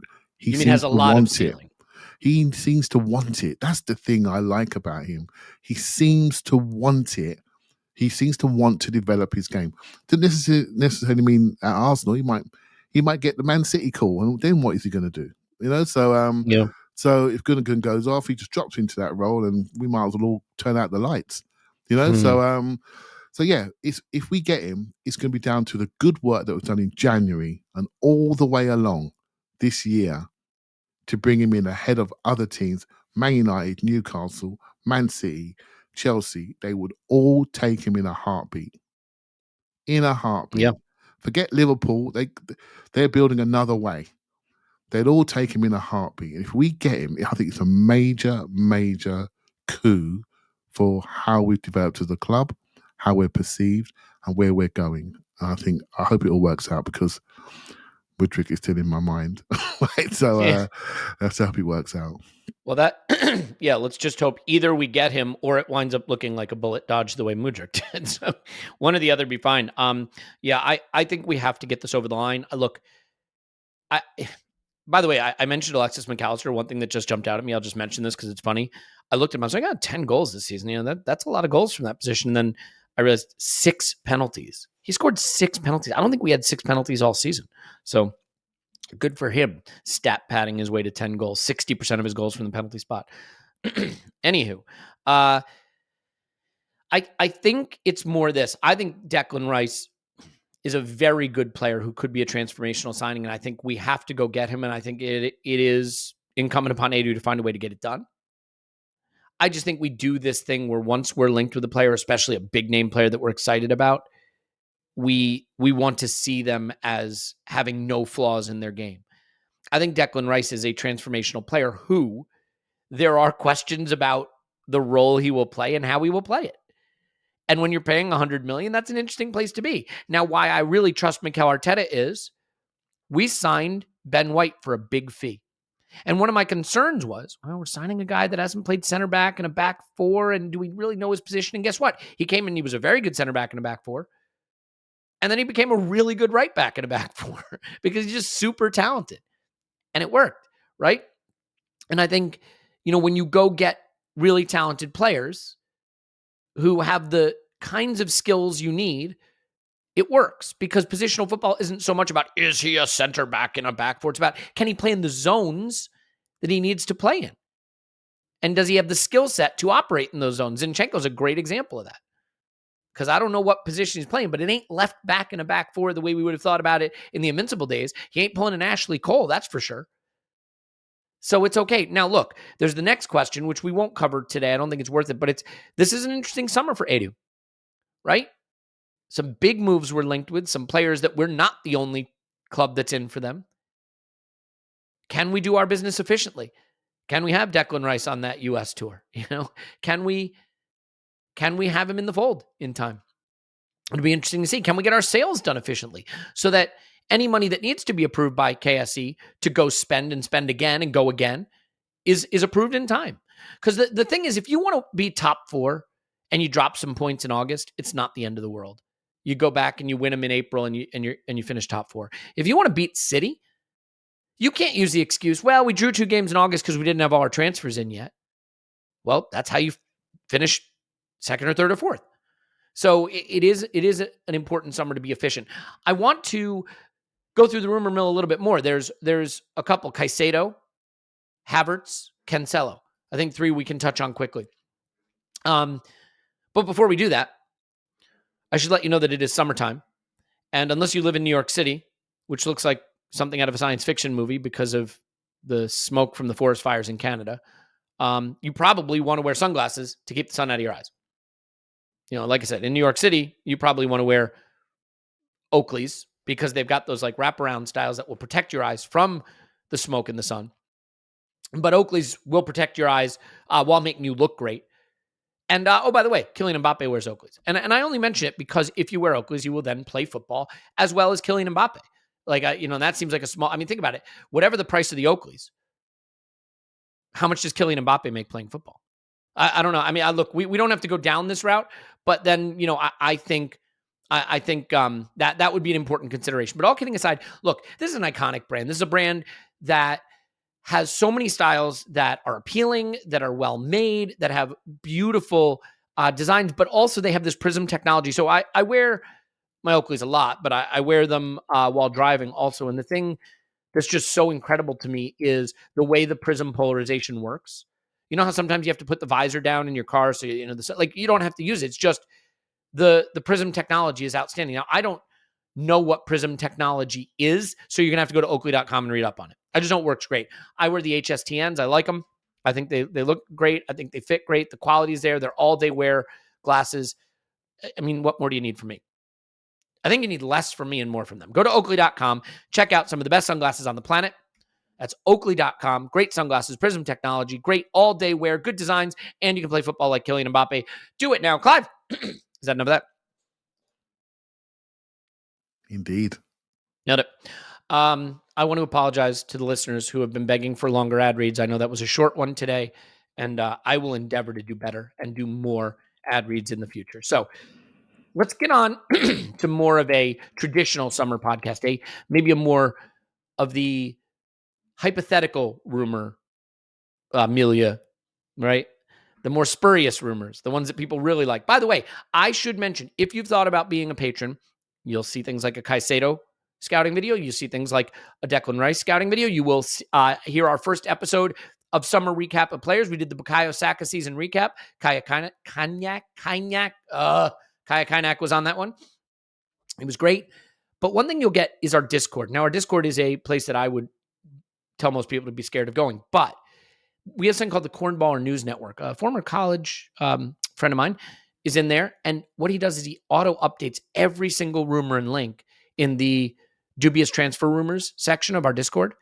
has a lot of ceiling. He seems to want it. That's the thing I like about him. He seems to want it. He seems to want to develop his game. Doesn't necessarily mean at Arsenal he might get the Man City call, and then what is he going to do? So if Gundogan goes off, he just drops into that role, and we might as well all turn out the lights. So yeah, if we get him, it's going to be down to the good work that was done in January and all the way along this year to bring him in ahead of other teams. Man United, Newcastle, Man City, Chelsea, they would all take him in a heartbeat. Yeah. Forget Liverpool. They're building another way. They'd all take him in a heartbeat. And if we get him, I think it's a major, major coup for how we've developed as a club, how we're perceived, and where we're going. And I hope it all works out, because Woodrick is still in my mind. Right? So let's hope it works out. Well, let's just hope either we get him or it winds up looking like a bullet dodge the way Mudryk did. So one or the other be fine. I think we have to get this over the line. Look, by the way, I mentioned Alexis McAllister. One thing that just jumped out at me, I'll just mention this because it's funny. I looked at him, I was like, I got 10 goals this season. That's a lot of goals from that position. And then I realized 6 penalties. He scored 6 penalties. I don't think we had 6 penalties all season. So good for him. Stat padding his way to 10 goals, 60% of his goals from the penalty spot. Anywho, I think it's more this. I think Declan Rice is a very good player who could be a transformational signing, and I think we have to go get him, and I think it is incumbent upon Edu to find a way to get it done. I just think we do this thing where once we're linked with a player, especially a big name player that we're excited about, we want to see them as having no flaws in their game. I think Declan Rice is a transformational player who there are questions about the role he will play and how he will play it. And when you're paying $100 million, that's an interesting place to be. Now, why I really trust Mikel Arteta is we signed Ben White for a big fee. And one of my concerns was, we're signing a guy that hasn't played center back and a back four, and do we really know his position? And guess what? He came in, he was a very good center back and a back four. And then he became a really good right back and a back four because he's just super talented. And it worked, right? And I think, when you go get really talented players who have the kinds of skills you need, it works, because positional football isn't so much about, is he a center back in a back four? It's about, can he play in the zones that he needs to play in? And does he have the skill set to operate in those zones? Zinchenko's a great example of that, because I don't know what position he's playing, but it ain't left back in a back four the way we would have thought about it in the Invincible days. He ain't pulling an Ashley Cole, that's for sure. So it's okay. Now, look, there's the next question, which we won't cover today. I don't think it's worth it, but this is an interesting summer for Edu, right? Some big moves were linked with some players that we're not the only club that's in for them. Can we do our business efficiently? Can we have Declan Rice on that U.S. tour? Can we can we have him in the fold in time? It'll be interesting to see. Can we get our sales done efficiently so that any money that needs to be approved by KSE to go spend and spend again and go again is approved in time? Because the thing is, if you want to be top 4 and you drop some points in August, it's not the end of the world. You go back and you win them in April and you finish top 4. If you want to beat City, you can't use the excuse, well, we drew 2 games in August because we didn't have all our transfers in yet. Well, that's how you finish second or third or fourth. So it is an important summer to be efficient. I want to go through the rumor mill a little bit more. There's a couple: Caicedo, Havertz, Cancelo. I think 3 we can touch on quickly. But before we do that, I should let you know that it is summertime. And unless you live in New York City, which looks like something out of a science fiction movie because of the smoke from the forest fires in Canada, you probably want to wear sunglasses to keep the sun out of your eyes. Like I said, in New York City, you probably want to wear Oakleys because they've got those like wraparound styles that will protect your eyes from the smoke and the sun. But Oakleys will protect your eyes while making you look great. And, by the way, Kylian Mbappe wears Oakleys. And I only mention it because if you wear Oakleys, you will then play football as well as Kylian Mbappe. Like, that seems like think about it. Whatever the price of the Oakleys, how much does Kylian Mbappe make playing football? I don't know. I mean, look, we don't have to go down this route, but then, I think that would be an important consideration. But all kidding aside, look, this is an iconic brand. This is a brand that has so many styles that are appealing, that are well made, that have beautiful designs, but also they have this prism technology. So I wear my Oakleys a lot, but I wear them while driving also. And the thing that's just so incredible to me is the way the prism polarization works. You know how sometimes you have to put the visor down in your car, so you don't have to use it. It's just the prism technology is outstanding. Now, I don't know what prism technology is, so you're gonna have to go to Oakley.com and read up on it. I just know it works great. I wear the HSTNs. I like them. I think they look great. I think they fit great. The quality is there. They're all day wear glasses. I mean, what more do you need from me? I think you need less from me and more from them. Go to Oakley.com. Check out some of the best sunglasses on the planet. That's Oakley.com. Great sunglasses, prism technology, great all-day wear, good designs, and you can play football like Kylian Mbappe. Do it now. Clive, is that enough of that? Indeed. Nailed it. I want to apologize to the listeners who have been begging for longer ad reads. I know that was a short one today, and I will endeavor to do better and do more ad reads in the future. So let's get on to more of a traditional summer podcast, maybe a more of the hypothetical rumor, Amelia, right? The more spurious rumors, the ones that people really like. By the way, I should mention, if you've thought about being a patron, you'll see things like a Caicedo scouting video. You see things like a Declan Rice scouting video. You will hear our first episode of summer recap of players. We did the Bukayo Saka season recap. Kaya Kainak was on that one. It was great. But one thing you'll get is our Discord. Now, our Discord is a place that I would tell most people to be scared of going. But we have something called the Cornballer News Network. A former college friend of mine is in there. And what he does is he auto updates every single rumor and link in the dubious transfer rumors section of our Discord.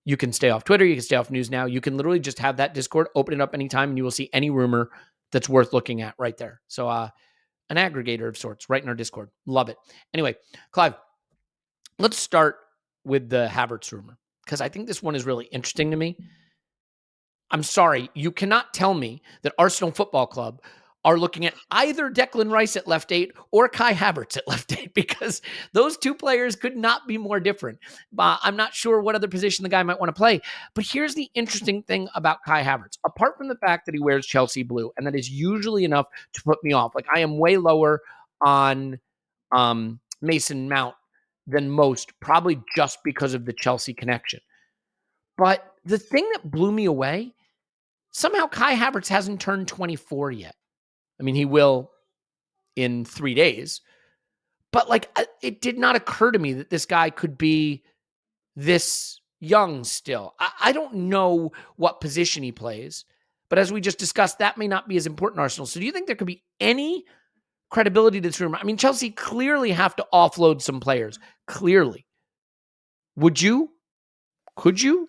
You can stay off Twitter. You can stay off News Now. You can literally just have that Discord, open it up anytime, and you will see any rumor that's worth looking at right there. So an aggregator of sorts right in our Discord. Love it. Anyway, Clive, let's start with the Havertz rumor, because I think this one is really interesting to me. I'm sorry, you cannot tell me that Arsenal Football Club are looking at either Declan Rice at left 8 or Kai Havertz at left 8, because those two players could not be more different. I'm not sure what other position the guy might want to play. But here's the interesting thing about Kai Havertz. Apart from the fact that he wears Chelsea blue, and that is usually enough to put me off. Like, I am way lower on Mason Mount than most, probably just because of the Chelsea connection. But the thing that blew me away, somehow Kai Havertz hasn't turned 24 yet. I mean, he will in 3 days. But it did not occur to me that this guy could be this young still. I don't know what position he plays, but as we just discussed, that may not be as important, Arsenal. So do you think there could be any credibility to this rumor? I mean, Chelsea clearly have to offload some players. Clearly. Would you? Could you?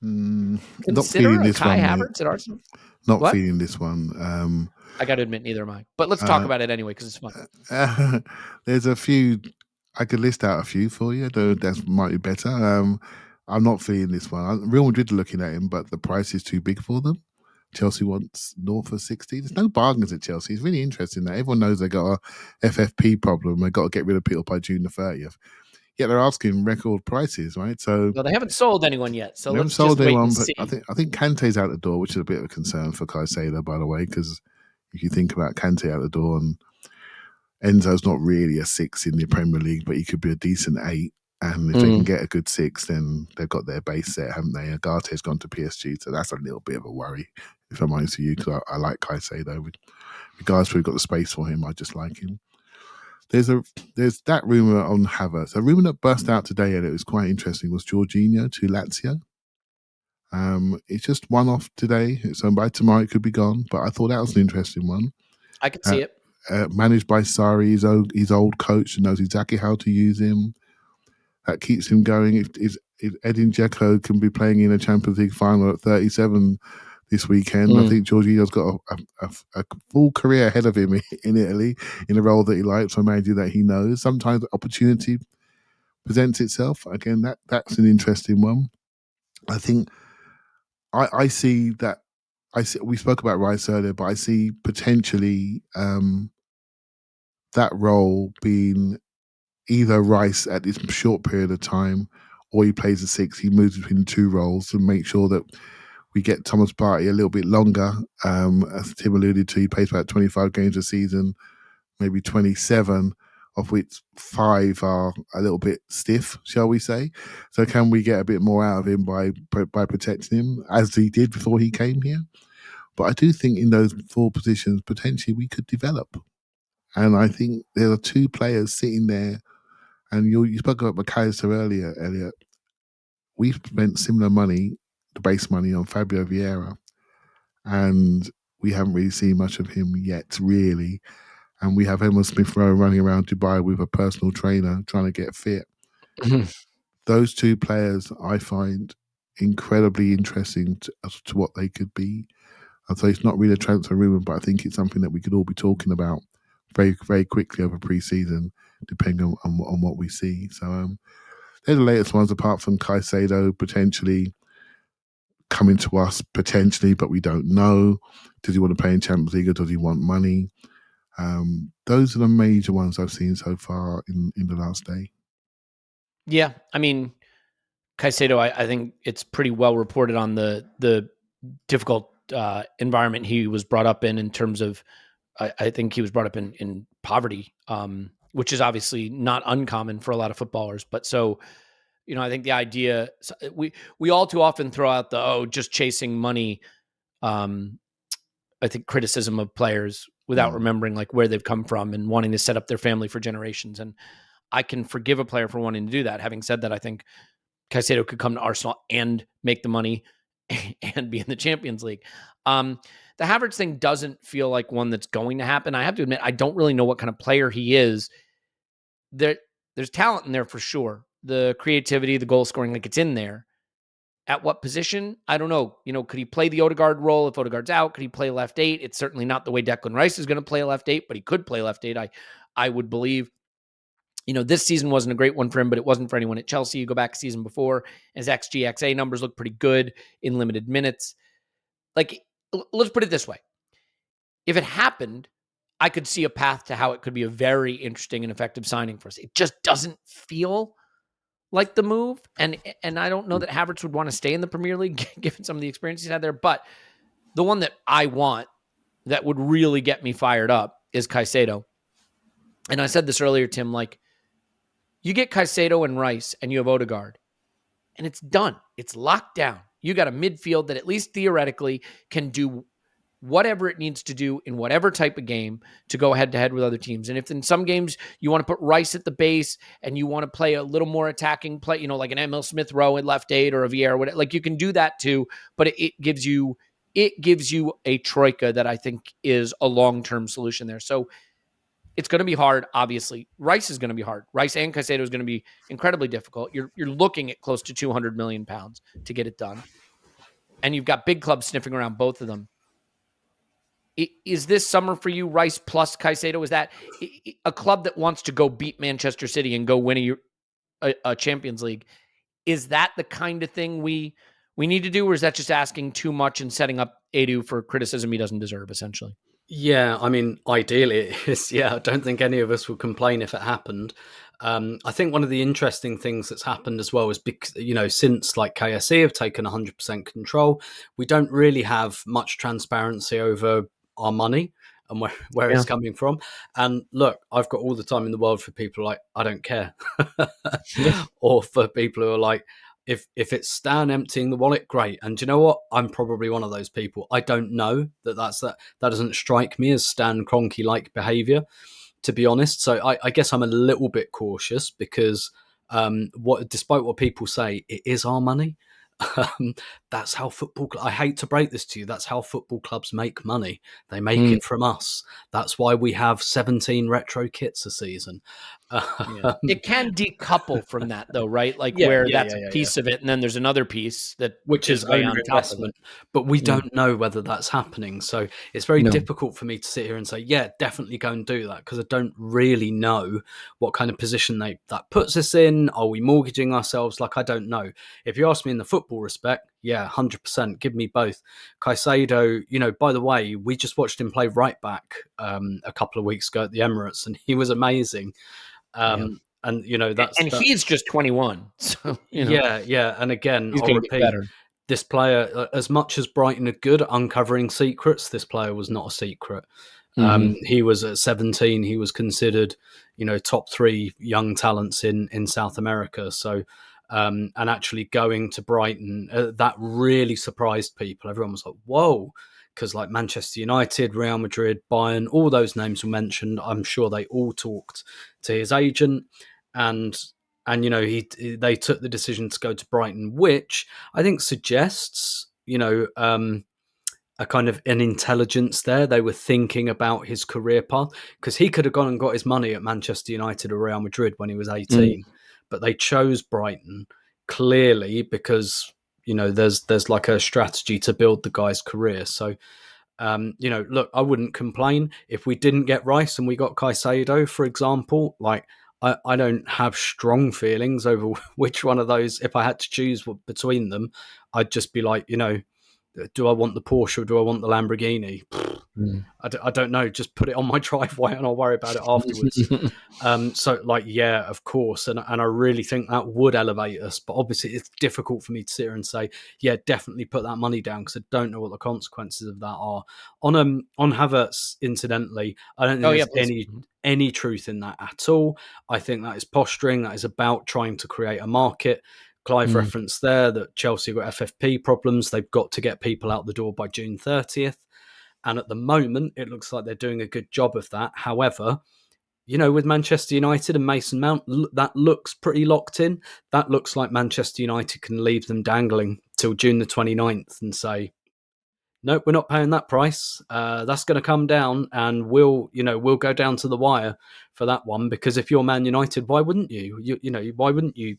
Not Consider feeling this Kai one, Havertz at Arsenal? Not feeling this one. I got to admit, neither am I. But let's talk about it anyway because it's fun. There's a few. I could list out a few for you, though that might be better. I'm not feeling this one. Real Madrid are looking at him, but the price is too big for them. Chelsea wants north of 60. There's no bargains at Chelsea. It's really interesting that everyone knows they got a FFP problem. They've got to get rid of people by June the 30th. Yet they're asking record prices, right? So well, they haven't sold anyone yet. So they haven't let's sold just wait anyone, and but see. I think Kante's out the door, which is a bit of a concern for Caicedo, by the way, because if you think about Kante out the door, and Enzo's not really a 6 in the Premier League, but he could be a decent 8. And if they can get a good 6, then they've got their base set, haven't they? Agate's gone to PSG, so that's a little bit of a worry, if I'm honest with you, because I like Caicedo. Regardless, we've got the space for him. I just like him. There's that rumour on Havertz. A rumour that burst out today, and it was quite interesting, was Jorginho to Lazio. It's just one off today, so by tomorrow it could be gone. But I thought that was an interesting one. I could see it. Managed by Sarri, his old coach, knows exactly how to use him. That keeps him going. If Edin Dzeko can be playing in a Champions League final at 37 this weekend, I think Jorginho's got a full career ahead of him in Italy in a role that he likes, a manager that he knows. Sometimes the opportunity presents itself. Again, that's an interesting one. I think I see that. We spoke about Rice earlier, but I see potentially that role being either Rice at this short period of time, or he plays a 6. He moves between the two roles to make sure that we get Thomas Partey a little bit longer. As Tim alluded to, he plays about 25 games a season, maybe 27, of which 5 are a little bit stiff, shall we say. So can we get a bit more out of him by protecting him, as he did before he came here? But I do think in those 4 positions, potentially we could develop. And I think there are 2 players sitting there. And you spoke about McAllister earlier, Elliot. We've spent similar money, the base money, on Fabio Vieira, and we haven't really seen much of him yet, really. And we have Emma Smith-Rowe running around Dubai with a personal trainer trying to get fit. Those 2 players I find incredibly interesting as to what they could be. And so it's not really a transfer rumor, but I think it's something that we could all be talking about very, very quickly over pre-season, depending on what we see. So they're the latest ones, apart from Caicedo potentially coming to us, potentially, but we don't know. Does he want to play in Champions League, or does he want money? Those are the major ones I've seen so far in the last day. Yeah, I mean, Caicedo, I think it's pretty well reported on the difficult environment he was brought up in terms of, I think he was brought up in poverty, which is obviously not uncommon for a lot of footballers. But so, I think the idea, we all too often throw out just chasing money. I think criticism of players without remembering like where they've come from and wanting to set up their family for generations. And I can forgive a player for wanting to do that. Having said that, I think Caicedo could come to Arsenal and make the money and be in the Champions League. The Havertz thing doesn't feel like one that's going to happen. I have to admit, I don't really know what kind of player he is. There's talent in there for sure. The creativity, the goal scoring, like it's in there. At what position? I don't know. Could he play the Odegaard role if Odegaard's out? Could he play left 8? It's certainly not the way Declan Rice is going to play left 8, but he could play left 8. I would believe. This season wasn't a great one for him, but it wasn't for anyone at Chelsea. You go back season before, his XG, XA numbers look pretty good in limited minutes. Like, let's put it this way. If it happened, I could see a path to how it could be a very interesting and effective signing for us. It just doesn't feel like the move. And I don't know that Havertz would want to stay in the Premier League, given some of the experience he's had there. But the one that I want that would really get me fired up is Caicedo. And I said this earlier, Tim, like, you get Caicedo and Rice and you have Odegaard, and it's done. It's locked down. You got a midfield that at least theoretically can do whatever it needs to do in whatever type of game to go head-to-head with other teams. And if in some games you want to put Rice at the base and you want to play a little more attacking play, like an Emil Smith-Rowe at left 8 or a Vieira, whatever, like you can do that too, but it gives you a troika that I think is a long-term solution there. So it's going to be hard, obviously. Rice is going to be hard. Rice and Caicedo is going to be incredibly difficult. You're looking at close to £200 million to get it done. And you've got big clubs sniffing around both of them. Is this summer for you Rice plus Caicedo? Is that a club that wants to go beat Manchester City and go win a Champions League? Is that the kind of thing we need to do, or is that just asking too much and setting up Edu for criticism he doesn't deserve, essentially? Yeah, I mean, ideally it is. Yeah, I don't think any of us would complain if it happened. I think one of the interesting things that's happened as well is because, since like KSE have taken 100% control, we don't really have much transparency over our money and where it's coming from. And look, I've got all the time in the world for people like, I don't care. Or for people who are like, if it's Stan emptying the wallet, great. And do you know what? I'm probably one of those people. I don't know that doesn't strike me as Stan Kroenke-like behaviour, to be honest. So I guess I'm a little bit cautious because despite what people say, it is our money. That's how football. I hate to break this to you. That's how football clubs make money. They make it from us. That's why we have 17 retro kits a season. It can decouple from that, though, right? Like that's a piece of it, and then there's another piece which is way on top of it. But we don't know whether that's happening. So it's very difficult for me to sit here and say, yeah, definitely go and do that, because I don't really know what kind of position that puts us in. Are we mortgaging ourselves? Like, I don't know. If you ask me in the football respect, yeah, 100%. Give me both. Caicedo, by the way, we just watched him play right back a couple of weeks ago at the Emirates, and he was amazing. And he's just 21. So yeah. And again, I'll repeat, this player, as much as Brighton are good at uncovering secrets, this player was not a secret. He was at 17. He was considered, top 3 young talents in South America. So, and actually going to Brighton, that really surprised people. Everyone was like, whoa. Because like Manchester United, Real Madrid, Bayern, all those names were mentioned. I'm sure they all talked to his agent, and they took the decision to go to Brighton, which I think suggests a kind of an intelligence there. They were thinking about his career path, because he could have gone and got his money at Manchester United or Real Madrid when he was 18, but they chose Brighton clearly because there's like a strategy to build the guy's career. So, look, I wouldn't complain if we didn't get Rice and we got Caicedo, for example. Like, I don't have strong feelings over which one of those. If I had to choose between them, I'd just be like, do I want the Porsche or do I want the Lamborghini? I don't know. Just put it on my driveway and I'll worry about it afterwards. So, like, yeah, of course. And I really think that would elevate us. But obviously, it's difficult for me to sit here and say, yeah, definitely put that money down, because I don't know what the consequences of that are. On Havertz, incidentally, I don't think there's any truth in that at all. I think that is posturing. That is about trying to create a market. Clive referenced there that Chelsea got FFP problems. They've got to get people out the door by June 30th. And at the moment, it looks like they're doing a good job of that. However, with Manchester United and Mason Mount, that looks pretty locked in. That looks like Manchester United can leave them dangling till June the 29th and say, nope, we're not paying that price. That's going to come down, and we'll go down to the wire for that one. Because if you're Man United, why wouldn't you? Why wouldn't you?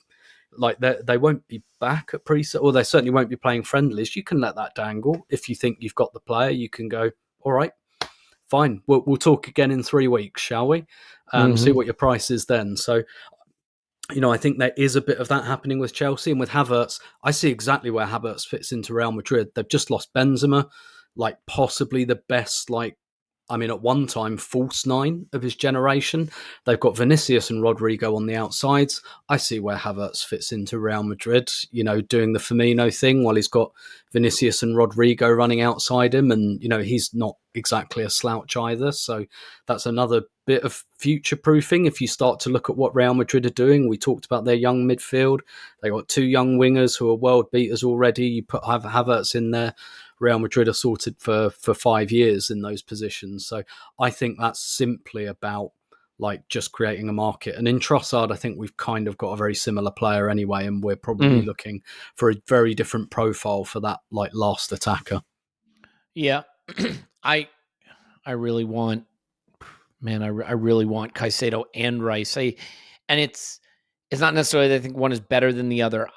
Like, they won't be back at pre-set, or they certainly won't be playing friendlies. You can let that dangle. If you think you've got the player, you can go, all right, fine. We'll talk again in 3 weeks, shall we? See what your price is then. So, I think there is a bit of that happening with Chelsea. And with Havertz, I see exactly where Havertz fits into Real Madrid. They've just lost Benzema, like possibly the best, at one time, false 9 of his generation. They've got Vinicius and Rodrigo on the outsides. I see where Havertz fits into Real Madrid, doing the Firmino thing while he's got Vinicius and Rodrigo running outside him. And, he's not exactly a slouch either. So that's another bit of future-proofing if you start to look at what Real Madrid are doing. We talked about their young midfield. They got 2 young wingers who are world beaters already. You put Havertz in there, Real Madrid are sorted for 5 years in those positions. So I think that's simply about just creating a market. And in Trossard, I think we've kind of got a very similar player anyway, and we're probably looking for a very different profile for that last attacker. Yeah, I really want, I really want Caicedo and Rice. And it's not necessarily that I think one is better than the other.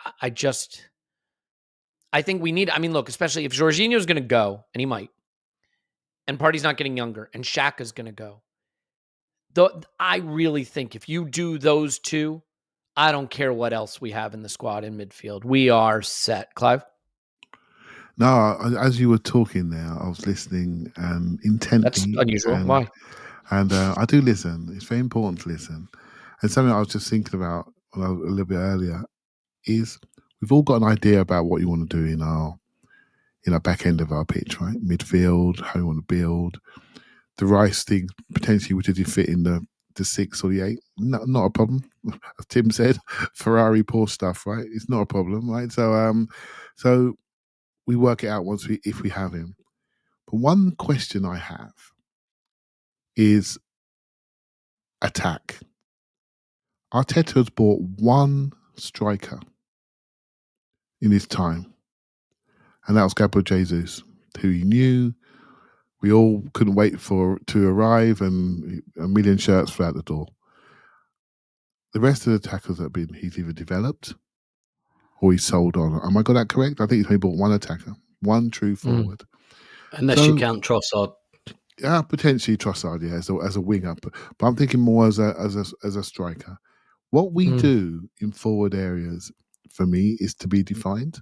I think we need, look, especially if Jorginho's going to go, and he might, and Partey's not getting younger, and Xhaka's going to go. I really think if you do those two, I don't care what else we have in the squad in midfield. We are set. Clive? No, as you were talking there, I was listening intently. That's unusual. Why? And I do listen. It's very important to listen. And something I was just thinking about a little bit earlier is we've all got an idea about what you want to do in our back end of our pitch, right? Midfield, how you want to build. The Rice thing, potentially, which did you fit in the 6 or the 8? No, not a problem. As Tim said, Ferrari Porsche stuff, right? It's not a problem, right? So we work it out if we have him. But one question I have is attack. Arteta has bought one striker in his time, and that was Gabriel Jesus, who he knew. We all couldn't wait to arrive, and a million shirts flew out the door. The rest of the attackers he's either developed or he's sold on. Am I got that correct? I think he's only bought one attacker, one true forward. Unless you count Trossard. Yeah, potentially Trossard, yeah, as a winger. But I'm thinking more as a striker. What we do in forward areas, for me, is to be defined.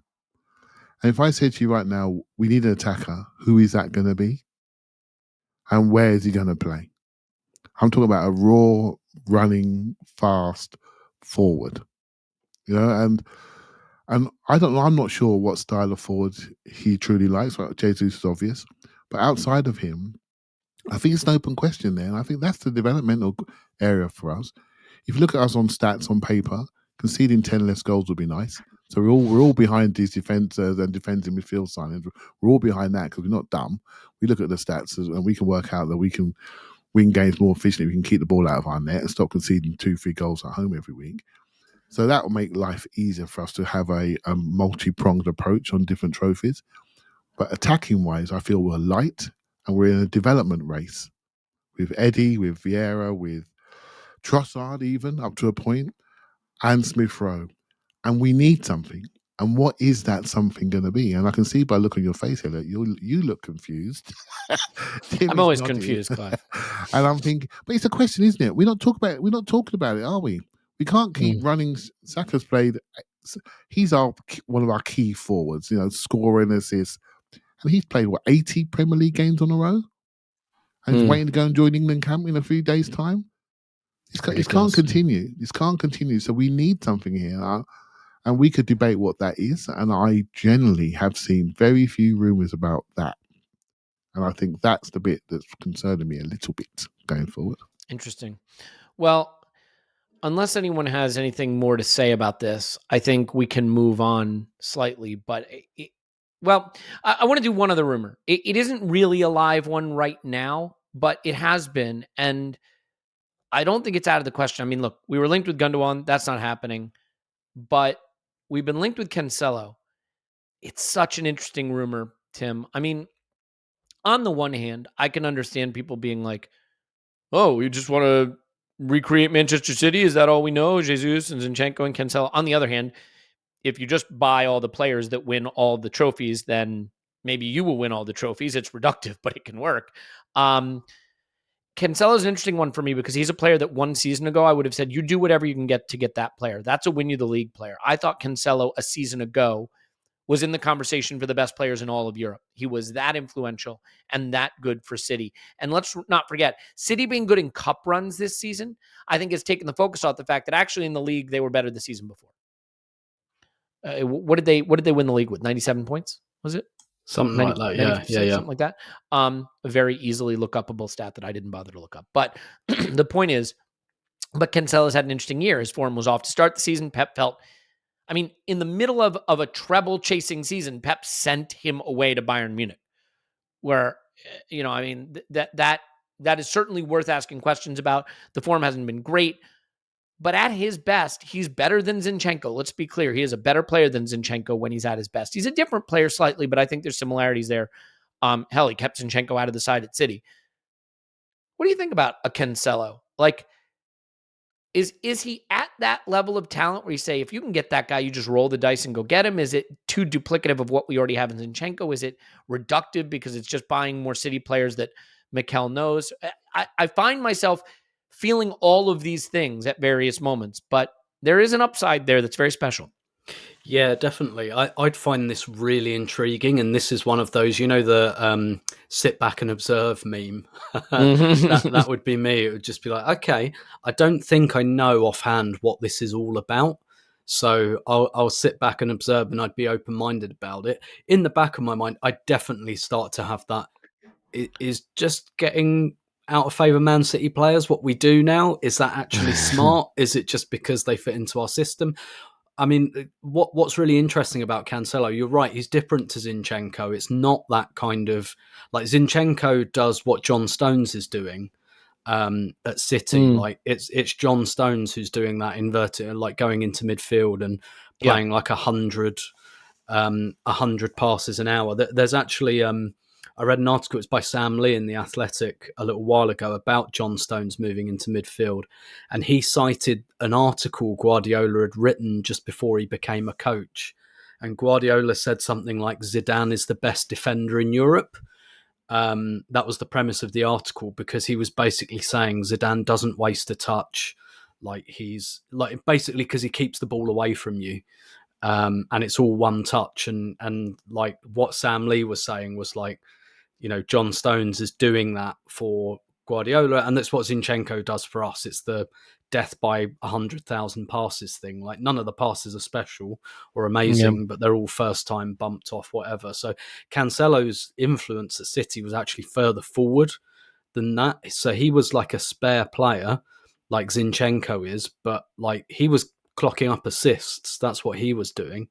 And if I say to you right now, we need an attacker, who is that going to be? And where is he going to play? I'm talking about a raw, running, fast forward. And I don't know, I'm not sure what style of forward he truly likes. Well, Jesus is obvious. But outside of him, I think it's an open question there. And I think that's the developmental area for us. If you look at us on stats on paper, conceding 10 less goals would be nice. So we're all behind these defenders and defending midfield signings. We're all behind that because we're not dumb. We look at the stats and we can work out that we can win games more efficiently. We can keep the ball out of our net and stop conceding 2-3 goals at home every week. So that will make life easier for us to have a multi-pronged approach on different trophies. But attacking-wise, I feel we're light and we're in a development race with Eddie, with Vieira, with Trossard even, up to a point, and Smith Rowe. And we need something. And what is that something going to be? And I can see by looking on your face, Elliot, you look confused. I'm always confused, Clive. And I'm thinking, but it's a question, isn't it? We're not talking about it, are we? We can't keep running. Saka's played. He's one of our key forwards. Scoring, assists, and he's played 80 Premier League games on a row, and he's waiting to go and join England camp in a few days' time. This can't continue. This can't continue. So we need something here. And we could debate what that is. And I generally have seen very few rumours about that. And I think that's the bit that's concerning me a little bit going forward. Interesting. Well, unless anyone has anything more to say about this, I think we can move on slightly. But, I want to do one other rumor. It isn't really a live one right now, but it has been. And I don't think it's out of the question. I mean, look, we were linked with Gundogan. That's not happening. But we've been linked with Cancelo. It's such an interesting rumor, Tim. I mean, on the one hand, I can understand people being like, oh, we just want to recreate Manchester City. Is that all we know? Jesus and Zinchenko and Cancelo. On the other hand, if you just buy all the players that win all the trophies, then maybe you will win all the trophies. It's reductive, but it can work. Cancelo is an interesting one for me because he's a player that 1 season ago, I would have said, you do whatever you can get to get that player. That's a win you the league player. I thought Cancelo a season ago was in the conversation for the best players in all of Europe. He was that influential and that good for City. And let's not forget, City being good in cup runs this season, I think has taken the focus off the fact that actually in the league, they were better the season before. What did they win the league with? 97 points, was it? Something like that, yeah. Something like that. A very easily look upable stat that I didn't bother to look up. But the point is, but Cancelo's had an interesting year. His form was off to start the season. Pep felt, I mean, in the middle of a treble chasing season, Pep sent him away to Bayern Munich, where, I mean, that is certainly worth asking questions about. The form hasn't been great. But at his best, he's better than Zinchenko. Let's be clear. He is a better player than Zinchenko when he's at his best. He's a different player slightly, but I think there's similarities there. Hell, he kept Zinchenko out of the side at City. What do you think about a Cancelo? Like, Is he at that level of talent where you say, if you can get that guy, you just roll the dice and go get him? Is it too duplicative of what we already have in Zinchenko? Is it reductive because it's just buying more City players that Mikel knows? I find myself feeling all of these things at various moments, but there is an upside there that's very special. Yeah, definitely. I'd find this really intriguing, and this is one of those, the sit back and observe meme. that would be me. It would just be like, okay, I don't think I know offhand what this is all about, so I'll sit back and observe, and I'd be open minded about it. In the back of my mind, I definitely start to have that. Is just getting out of favour Man City players what we do now? Is that actually smart? Is it just because they fit into our system? I mean, what's really interesting about Cancelo, you're right, he's different to Zinchenko. It's not that kind of, like, Zinchenko does what John Stones is doing at City. Like, it's John Stones who's doing that inverted, like going into midfield and playing like 100 passes an hour. There's actually, I read an article, it's by Sam Lee in The Athletic a little while ago about John Stones moving into midfield. And he cited an article Guardiola had written just before he became a coach. And Guardiola said something like, Zidane is the best defender in Europe. That was the premise of the article, because he was basically saying Zidane doesn't waste a touch. Like, he's like, basically because he keeps the ball away from you. And it's all one touch. And like what Sam Lee was saying was like, John Stones is doing that for Guardiola, and that's what Zinchenko does for us. It's the death by 100,000 passes thing. Like, none of the passes are special or amazing, but they're all first time bumped off, whatever. So Cancelo's influence at City was actually further forward than that. So he was like a spare player, like Zinchenko is, but like he was clocking up assists. That's what he was doing.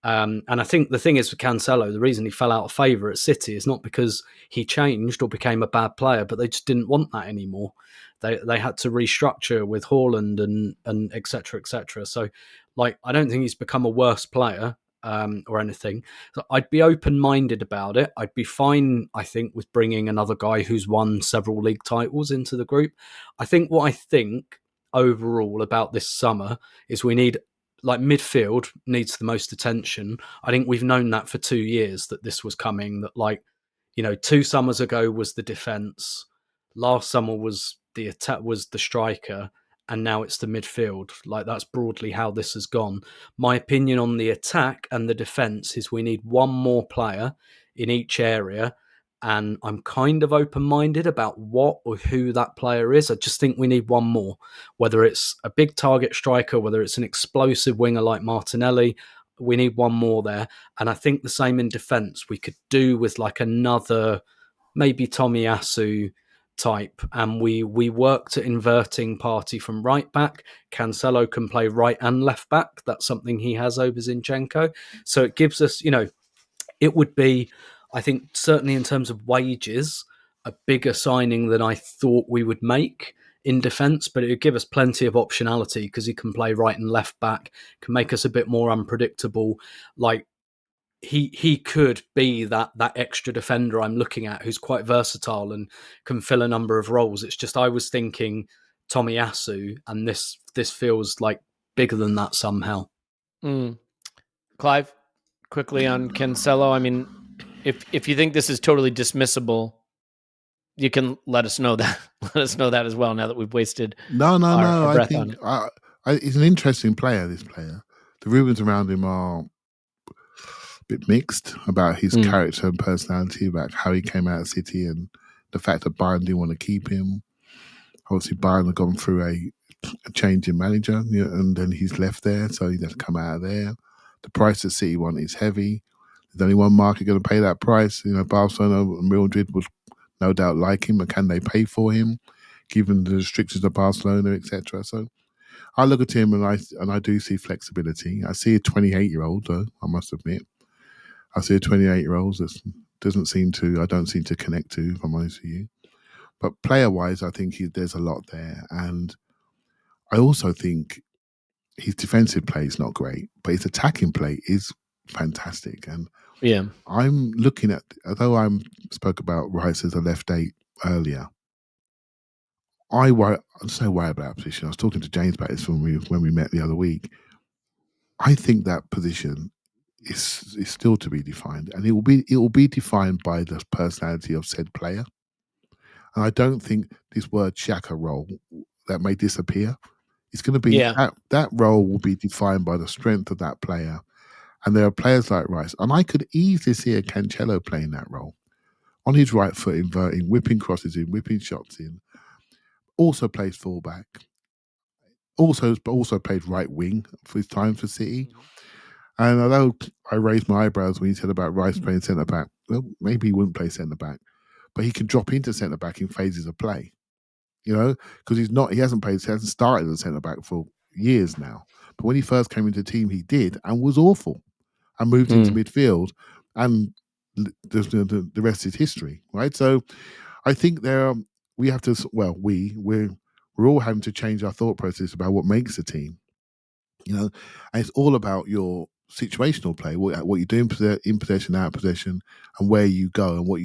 And I think the thing is with Cancelo, the reason he fell out of favour at City is not because he changed or became a bad player, but they just didn't want that anymore. They had to restructure with Haaland and et cetera, et cetera. So, like, I don't think he's become a worse player or anything. So I'd be open-minded about it. I'd be fine, I think, with bringing another guy who's won several league titles into the group. I think overall about this summer is we need, like, midfield needs the most attention. I think we've known that for 2 years that this was coming, that, like, 2 summers ago was the defence, last summer was the attack, was the striker, and now it's the midfield. Like, that's broadly how this has gone. My opinion on the attack and the defence is we need one more player in each area, and I'm kind of open-minded about what or who that player is. I just think we need one more, whether it's a big target striker, whether it's an explosive winger like Martinelli. We need one more there. And I think the same in defence. We could do with like another, maybe Tomiyasu type, and we worked at inverting Partey from right back. Cancelo can play right and left back. That's something he has over Zinchenko. So it gives us, it would be, I think, certainly in terms of wages, a bigger signing than I thought we would make in defence, but it would give us plenty of optionality because he can play right and left back, can make us a bit more unpredictable. Like, he could be that extra defender I'm looking at, who's quite versatile and can fill a number of roles. It's just I was thinking Tomiyasu, and this feels like bigger than that somehow. Clive, quickly on Cancelo. I mean, if you think this is totally dismissible, you can let us know that. Let us know that as well. Now that we've wasted no. our I breath think on it. he's an interesting player. This player, the rumours around him are a bit mixed about his character and personality, about how he came out of City, and the fact that Bayern didn't want to keep him. Obviously, Bayern have gone through a change in manager, and then he's left there, so he doesn't come out of there. The price that City want is heavy. There's only one market going to pay that price. Barcelona and Real Madrid would no doubt like him, but can they pay for him, given the restrictions of Barcelona, etc.? So I look at him and I do see flexibility. I see a 28-year-old, though, I must admit. I see a 28-year-old that I don't seem to connect to, if I'm honest with you. But player-wise, I think there's a lot there. And I also think his defensive play is not great, but his attacking play is fantastic. And I'm looking at, although I spoke about Rice as a left 8 earlier, I'm so worried about that position. I was talking to James about this when we met the other week. I think that position is still to be defined, and it will be defined by the personality of said player. And I don't think this word Xhaka role that may disappear. It's going to be that role will be defined by the strength of that player. And there are players like Rice, and I could easily see a Cancelo playing that role on his right foot, inverting, whipping crosses in, whipping shots in. Also plays fullback. Also played right wing for his time for City. And although I raised my eyebrows when he said about Rice playing centre back, well, maybe he wouldn't play centre back, but he can drop into centre back in phases of play. Because he hasn't started as a centre back for years now. But when he first came into the team, he did and was awful, and moved into midfield, and the rest is history, right? So I think we have to. Well, we're all having to change our thought process about what makes a team. And it's all about your situational play, what you do in possession, out of possession, and where you go, and what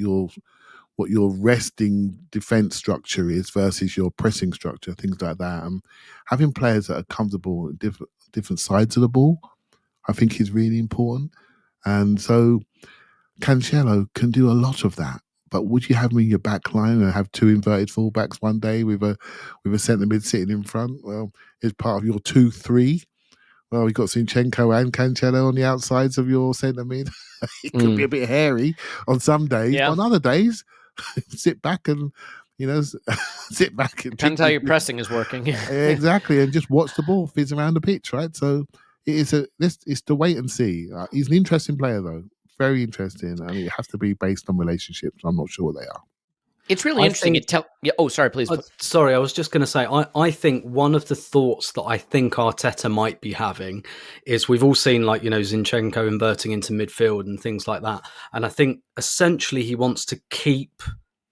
your resting defense structure is versus your pressing structure, things like that. And having players that are comfortable at different sides of the ball, I think is really important. And so Cancelo can do a lot of that. But would you have him in your back line and have two inverted fullbacks one day with a centre mid sitting in front? Well, it's part of your 2-3. Well, you've got Zinchenko and Cancelo on the outsides of your centre mid. It could be a bit hairy on some days, but on other days, sit back and sit back and depends how your pressing is working. Exactly, and just watch the ball fizz around the pitch, right? So it's to wait and see. He's an interesting player, though, very interesting, and it has to be based on relationships. I'm not sure what they are. It's really interesting. Sorry, please. Sorry, I was just going to say, I think one of the thoughts that I think Arteta might be having is we've all seen, Zinchenko inverting into midfield and things like that. And I think essentially he wants to keep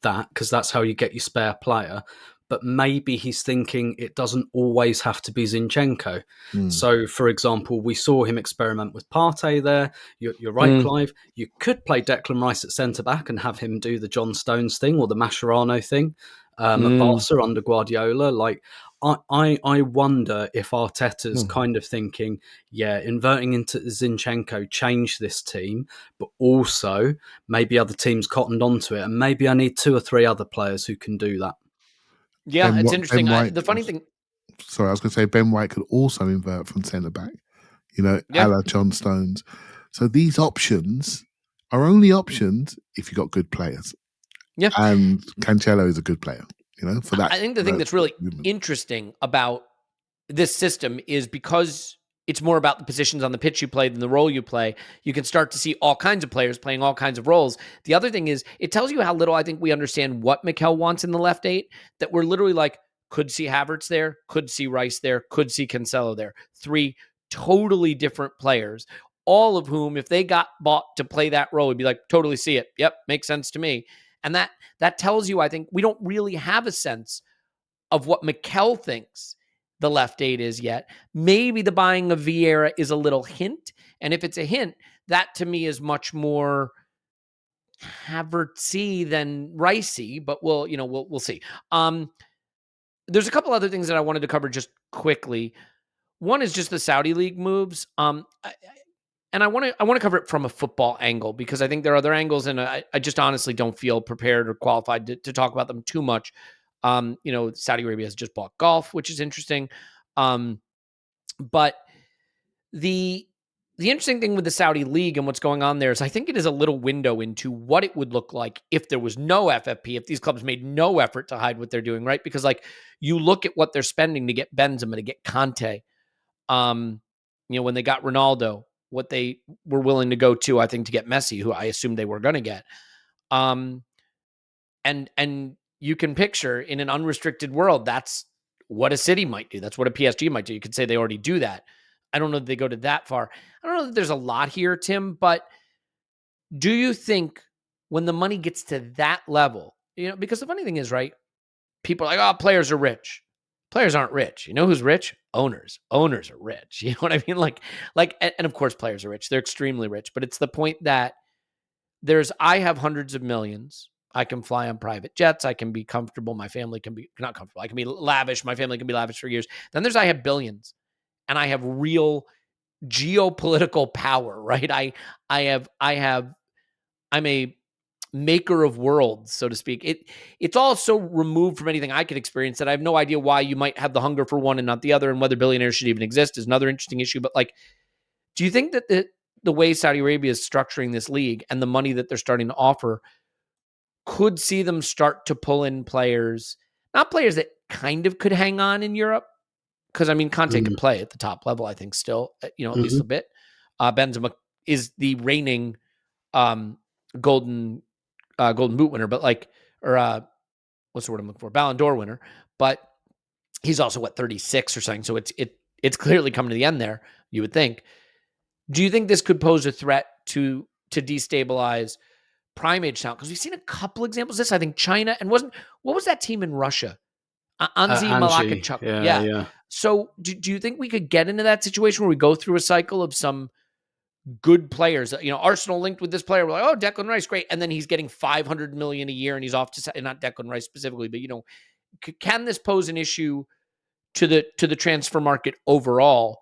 that because that's how you get your spare player. But maybe he's thinking it doesn't always have to be Zinchenko. So, for example, we saw him experiment with Partey there. You're right, Clive. You could play Declan Rice at centre-back and have him do the John Stones thing or the Mascherano thing at Barca under Guardiola. I wonder if Arteta's kind of thinking, inverting into Zinchenko changed this team, but also maybe other teams cottoned onto it, and maybe I need 2 or 3 other players who can do that. Yeah, it's interesting. The funny thing... Sorry, I was going to say Ben White could also invert from centre-back, a la John Stones. So these options are only options if you've got good players. Yeah. And Cancelo is a good player, for that. I think the thing that's really interesting about this system is because it's more about the positions on the pitch you play than the role you play. You can start to see all kinds of players playing all kinds of roles. The other thing is it tells you how little I think we understand what Mikel wants in the left 8, that we're literally could see Havertz there, could see Rice there, could see Cancelo there. 3 totally different players, all of whom, if they got bought to play that role, would be totally see it. Yep, makes sense to me. And that tells you, I think, we don't really have a sense of what Mikel thinks the left 8 is yet. Maybe the buying of Vieira is a little hint. And if it's a hint, that to me is much more Havertzy than Ricey, but we'll see. There's a couple other things that I wanted to cover just quickly. One is just the Saudi League moves. And I want to cover it from a football angle because I think there are other angles, and I just honestly don't feel prepared or qualified to talk about them too much. Saudi Arabia has just bought golf, which is interesting. But the interesting thing with the Saudi League and what's going on there is I think it is a little window into what it would look like if there was no FFP, if these clubs made no effort to hide what they're doing, right? Because you look at what they're spending to get Benzema, to get Conte, when they got Ronaldo, what they were willing to go to, I think, to get Messi, who I assumed they were going to get. And you can picture in an unrestricted world, that's what a City might do. That's what a PSG might do. You could say they already do that. I don't know that they go to that far. I don't know that there's a lot here, Tim, but do you think when the money gets to that level, because the funny thing is, right, people are players are rich. Players aren't rich. You know who's rich? Owners. Owners are rich. You know what I mean? And of course players are rich. They're extremely rich, but it's the point that I have hundreds of millions. I can fly on private jets. I can be comfortable. My family can be not comfortable. I can be lavish. My family can be lavish for years. Then I have billions and I have real geopolitical power, right? I'm a maker of worlds, so to speak. It's all so removed from anything I could experience that I have no idea why you might have the hunger for one and not the other, and whether billionaires should even exist is another interesting issue. But like, do you think that the way Saudi Arabia is structuring this league and the money that they're starting to offer could see them start to pull in players, not players that kind of could hang on in Europe? Because I mean, Conte can play at the top level, I think, still, at least a bit. Benzema is the reigning golden boot winner, but what's the word I'm looking for? Ballon d'Or winner, but he's also 36 or something. So it's clearly coming to the end there, you would think. Do you think this could pose a threat to destabilize prime age talent? Because we've seen a couple examples of this. I think China and what was that team in Russia? Anzi Malakachuk. Yeah. So do you think we could get into that situation where we go through a cycle of some good players? Arsenal linked with this player. We're like, oh, Declan Rice, great. And then he's getting $500 million a year and he's off to, not Declan Rice specifically, but can this pose an issue to the transfer market overall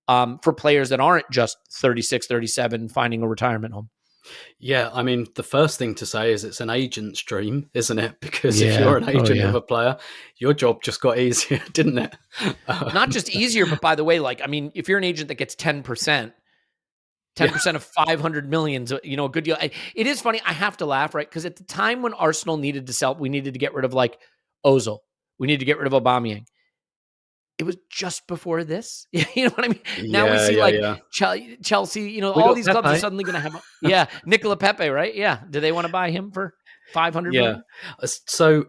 for players that aren't just 36, 37 finding a retirement home? Yeah, I mean, the first thing to say is it's an agent's dream, isn't it? Because if you're an agent of a player, your job just got easier, didn't it? Not just easier, but by the way, if you're an agent that gets 10% of 500 million, a good deal. It is funny. I have to laugh, right? Because at the time when Arsenal needed to sell, we needed to get rid of Ozil. We needed to get rid of Aubameyang. It was just before this. You know what I mean? Now we see Chelsea, all these clubs are suddenly going to have, Nicola Pepe, right? Yeah. Do they want to buy him for 500 million? So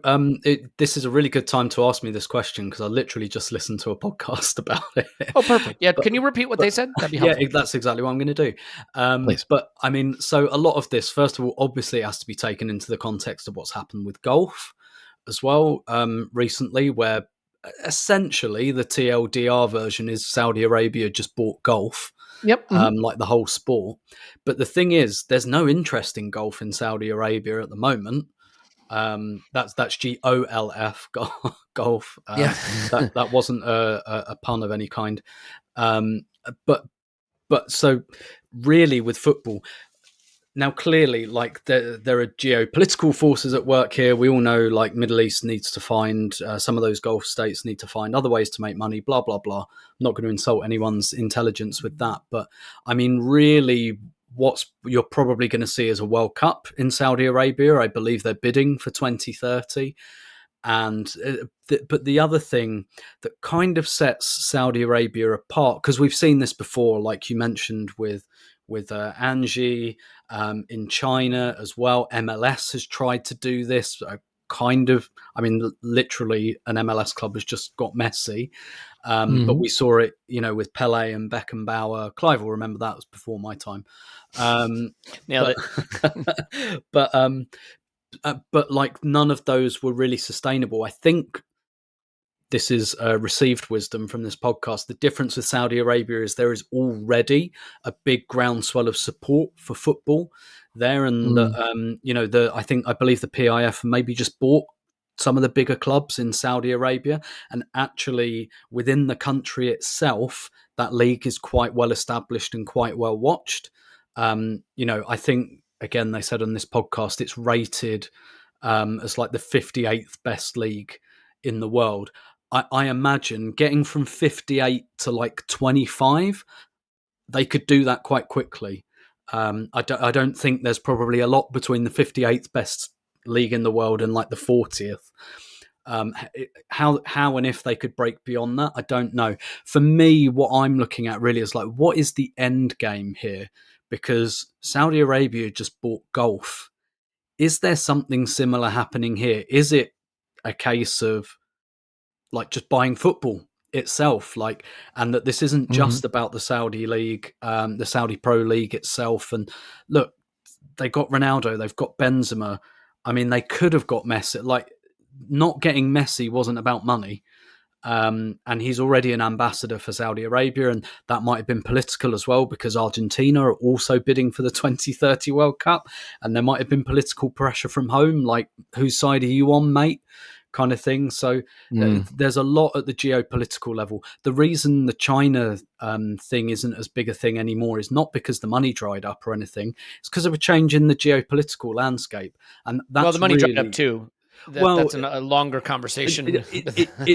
this is a really good time to ask me this question because I literally just listened to a podcast about it. Oh, perfect. Yeah. Can you repeat what they said? That'd be helpful. Yeah, that's exactly what I'm going to do. Please. But I mean, so a lot of this, first of all, obviously it has to be taken into the context of what's happened with golf as well recently, where essentially the TLDR version is Saudi Arabia just bought golf. Yep. Like the whole sport. But the thing is, there's no interest in golf in Saudi Arabia at the moment. That's GOLF, golf. That wasn't a pun of any kind. But so really with football, now, clearly, there are geopolitical forces at work here. We all know, Middle East needs to find, some of those Gulf states need to find other ways to make money, blah, blah, blah. I'm not going to insult anyone's intelligence with that. But, I mean, really, what you're probably going to see is a World Cup in Saudi Arabia. I believe they're bidding for 2030. But the other thing that kind of sets Saudi Arabia apart, because we've seen this before, like you mentioned with Angie in China as well. MLS has tried to do this literally an MLS club has just got Messi. But we saw it, with Pele and Beckenbauer. Clive will remember that was before my time. Nailed it. But none of those were really sustainable. I think this is received wisdom from this podcast. The difference with Saudi Arabia is there is already a big groundswell of support for football there. And, I believe the PIF maybe just bought some of the bigger clubs in Saudi Arabia. And actually within the country itself, that league is quite well established and quite well watched. I think, again, they said on this podcast, it's rated as the 58th best league in the world. I imagine getting from 58 to 25, they could do that quite quickly. I don't think there's probably a lot between the 58th best league in the world and the 40th. How and if they could break beyond that, I don't know. For me, what I'm looking at really is what is the end game here? Because Saudi Arabia just bought golf. Is there something similar happening here? Is it a case of just buying football itself, and that this isn't just about the Saudi league, the Saudi Pro League itself? And look, they got Ronaldo, they've got Benzema. I mean, they could have got Messi. Not getting Messi wasn't about money. And he's already an ambassador for Saudi Arabia, and that might have been political as well because Argentina are also bidding for the 2030 World Cup, and there might have been political pressure from home, like whose side are you on, mate? Kind of thing. So there's a lot at the geopolitical level. The reason the China thing isn't as big a thing anymore is not because the money dried up or anything. It's because of a change in the geopolitical landscape, and that's the money really, dried up too. That's a longer conversation. It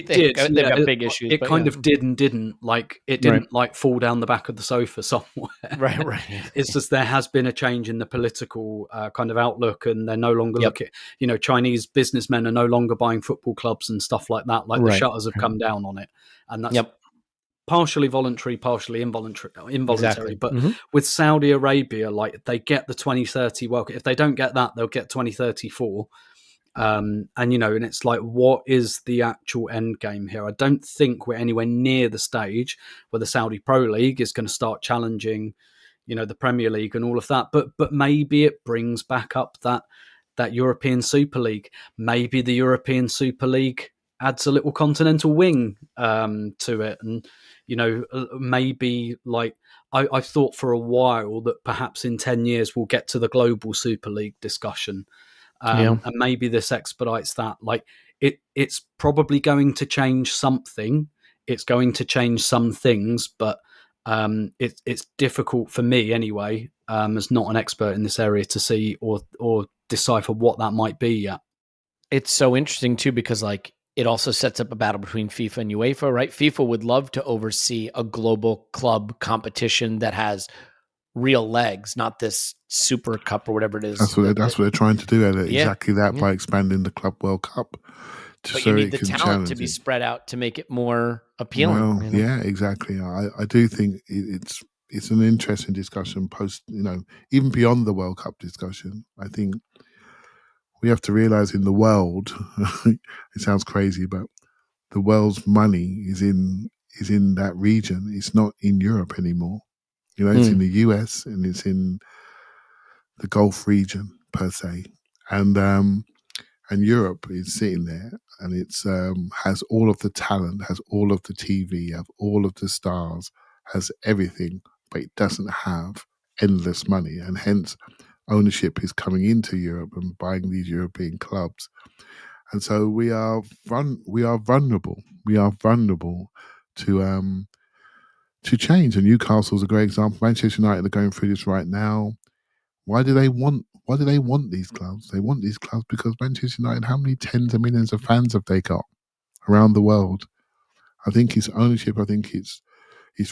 did. They've got big issues. It kind of did and didn't. Like it didn't like fall down the back of the sofa somewhere. Right. It's just there has been a change in the political kind of outlook, and they're no longer looking. Chinese businessmen are no longer buying football clubs and stuff like that. Like the shutters have come down on it, and that's partially voluntary, partially involuntary. Exactly. But with Saudi Arabia, like they get the 2030 World Cup. If they don't get that, they'll get 2034. And it's like, what is the actual end game here? I don't think we're anywhere near the stage where the Saudi Pro League is going to start challenging, the Premier League and all of that. But maybe it brings back up that European Super League. Maybe the European Super League adds a little continental wing to it, and maybe like I thought for a while that perhaps in 10 years we'll get to the global Super League discussion. And maybe this expedites that. Like it's probably going to change something. It's going to change some things, but it's difficult for me anyway, as not an expert in this area, to see or decipher what that might be yet. It's so interesting too, because like it also sets up a battle between FIFA and UEFA, right? FIFA would love to oversee a global club competition that has real legs, not this Super Cup or whatever it is. That's what they're trying to do, Elliot. Exactly that, by expanding the Club World Cup. But you need the talent to be spread out to make it more appealing. Well, yeah, exactly. I do think it's an interesting discussion post, even beyond the World Cup discussion. I think we have to realize in the world, it sounds crazy, but the world's money is in that region. It's not in Europe anymore. It's in the US and it's in the Gulf region per se, and Europe is sitting there and it's has all of the talent, has all of the TV, have all of the stars, has everything, but it doesn't have endless money, and hence ownership is coming into Europe and buying these European clubs, and so we are vulnerable. We are vulnerable to change. And Newcastle's a great example. Manchester United are going through this right now. Why do they want these clubs? They want these clubs because Manchester United, how many tens of millions of fans have they got around the world? I think it's ownership. I think it's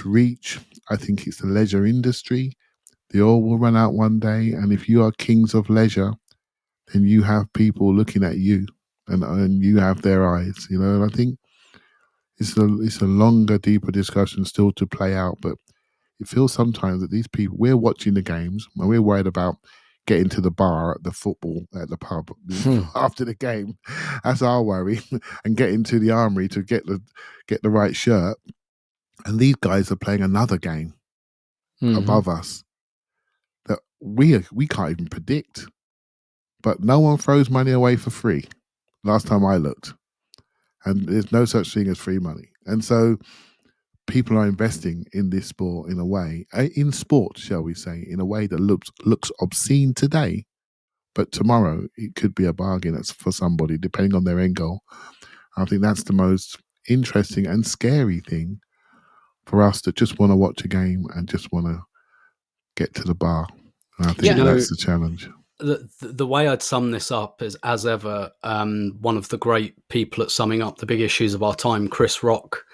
reach. I think it's the leisure industry. The oil will run out one day. And if you are kings of leisure, then you have people looking at you and you have their eyes, and I think it's a longer, deeper discussion still to play out, but it feels sometimes that these people, we're watching the games and we're worried about getting to the bar at the pub after the game. That's our worry. And getting to the armory to get the right shirt. And these guys are playing another game above us that we can't even predict. But no one throws money away for free. Last time I looked. And there's no such thing as free money. And so people are investing in this sport in a way, in sport, shall we say, in a way that looks obscene today, but tomorrow it could be a bargain for somebody, depending on their end goal. I think that's the most interesting and scary thing for us that just want to watch a game and just want to get to the bar. And I think that's the challenge. The way I'd sum this up is, as ever, one of the great people at summing up the big issues of our time, Chris Rock,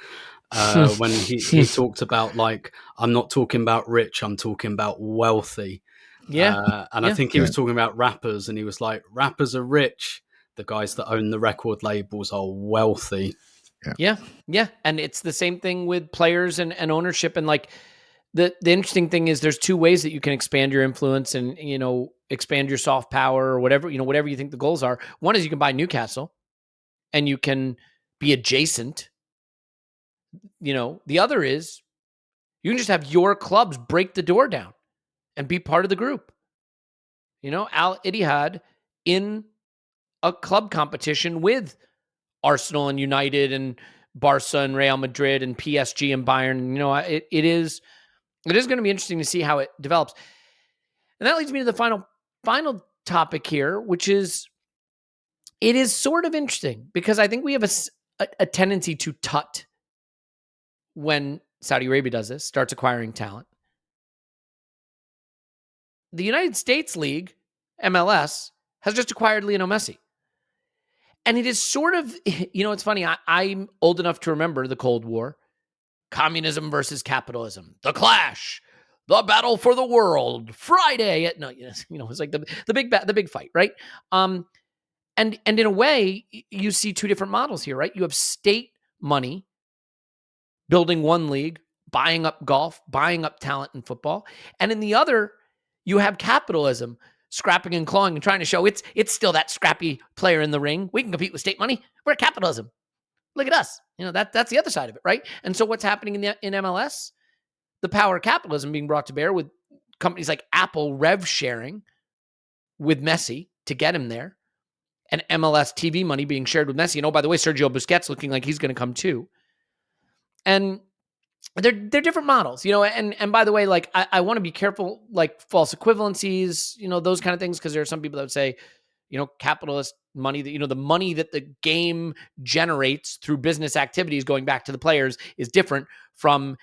when he talked about, like, I'm not talking about rich, I'm talking about wealthy. I think he was talking about rappers, and he was like, rappers are rich, the guys that own the record labels are wealthy. Yeah. And it's the same thing with players and ownership. And like the interesting thing is there's two ways that you can expand your influence and, expand your soft power or whatever, whatever you think the goals are. One is you can buy Newcastle and you can be adjacent. The other is you can just have your clubs break the door down and be part of the group. Al Ittihad in a club competition with Arsenal and United and Barca and Real Madrid and PSG and Bayern. You know, it is going to be interesting to see how it develops. And that leads me to the final topic here, which is, it is sort of interesting because I think we have a tendency to tut when Saudi Arabia does this, starts acquiring talent. The United States League, MLS, has just acquired Lionel Messi. And it is sort of, you know, it's funny. I'm old enough to remember the Cold War, communism versus capitalism, the clash, the battle for the world, Friday. It's like the big fight, right? And in a way, you see two different models here, right? You have state money building one league, buying up golf, buying up talent in football, and in the other, you have capitalism scrapping and clawing and trying to show it's still that scrappy player in the ring. We can compete with state money. We're capitalism. Look at us. You know, that's the other side of it, right? And so what's happening in MLS? The power of capitalism being brought to bear with companies like Apple rev sharing with Messi to get him there, and MLS TV money being shared with Messi. And oh, by the way, Sergio Busquets looking like he's going to come too. And they're different models, you know, and by the way, like I want to be careful, like false equivalencies, you know, those kind of things, because there are some people that would say, you know, capitalist money, that, you know, the money that the game generates through business activities going back to the players is different from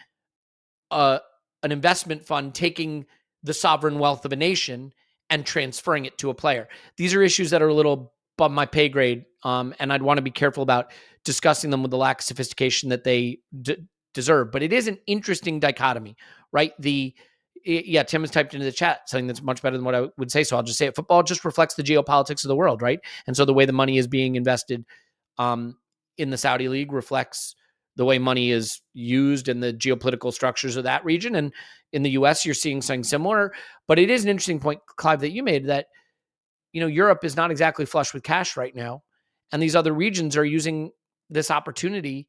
an investment fund taking the sovereign wealth of a nation and transferring it to a player. These are issues that are a little above my pay grade, and I'd want to be careful about discussing them with the lack of sophistication that they deserve. But it is an interesting dichotomy, right? Tim has typed into the chat something that's much better than what I would say, so I'll just say it. Football just reflects the geopolitics of the world, right? And so the way the money is being invested in the Saudi League reflects the way money is used in the geopolitical structures of that region. And in the US, you're seeing something similar. But it is an interesting point, Clive, that you made, that, you know, Europe is not exactly flush with cash right now. And these other regions are using this opportunity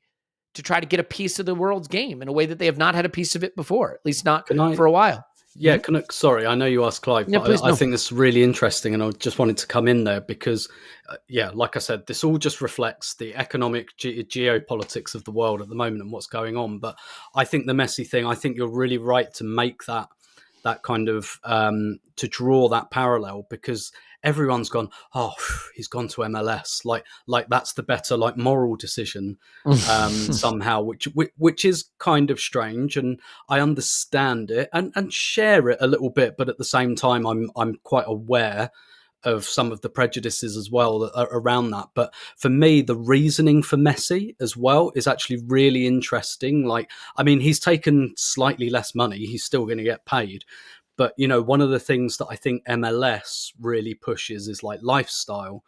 to try to get a piece of the world's game in a way that they have not had a piece of it before, at least not for a while. Yeah, sorry, I know you asked Clive, but I think this is really interesting, and I just wanted to come in there because, like I said, this all just reflects the economic geopolitics of the world at the moment and what's going on. But I think the Messi thing, I think you're really right to make that kind of, to draw that parallel, because everyone's gone, oh, he's gone to MLS. Like that's the better, like, moral decision somehow, which is kind of strange. And I understand it and share it a little bit, but at the same time, I'm quite aware of some of the prejudices as well that are around that. But for me, the reasoning for Messi as well is actually really interesting. Like, I mean, he's taken slightly less money. He's still going to get paid. But, you know, one of the things that I think MLS really pushes is like lifestyle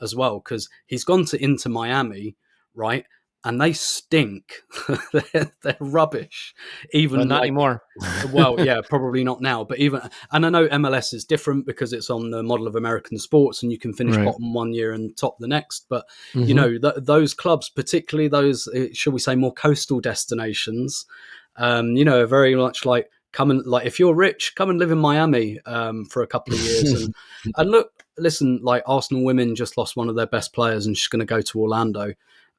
as well, because he's gone to Inter Miami, right? And they stink. they're rubbish. Even not anymore. Well, yeah, probably not now. But and I know MLS is different because it's on the model of American sports, and you can finish bottom one year and top the next. But you know, those clubs, particularly those, shall we say, more coastal destinations, you know, are very much like, if you're rich, come and live in Miami for a couple of years. And listen, like, Arsenal women just lost one of their best players, and she's going to go to Orlando.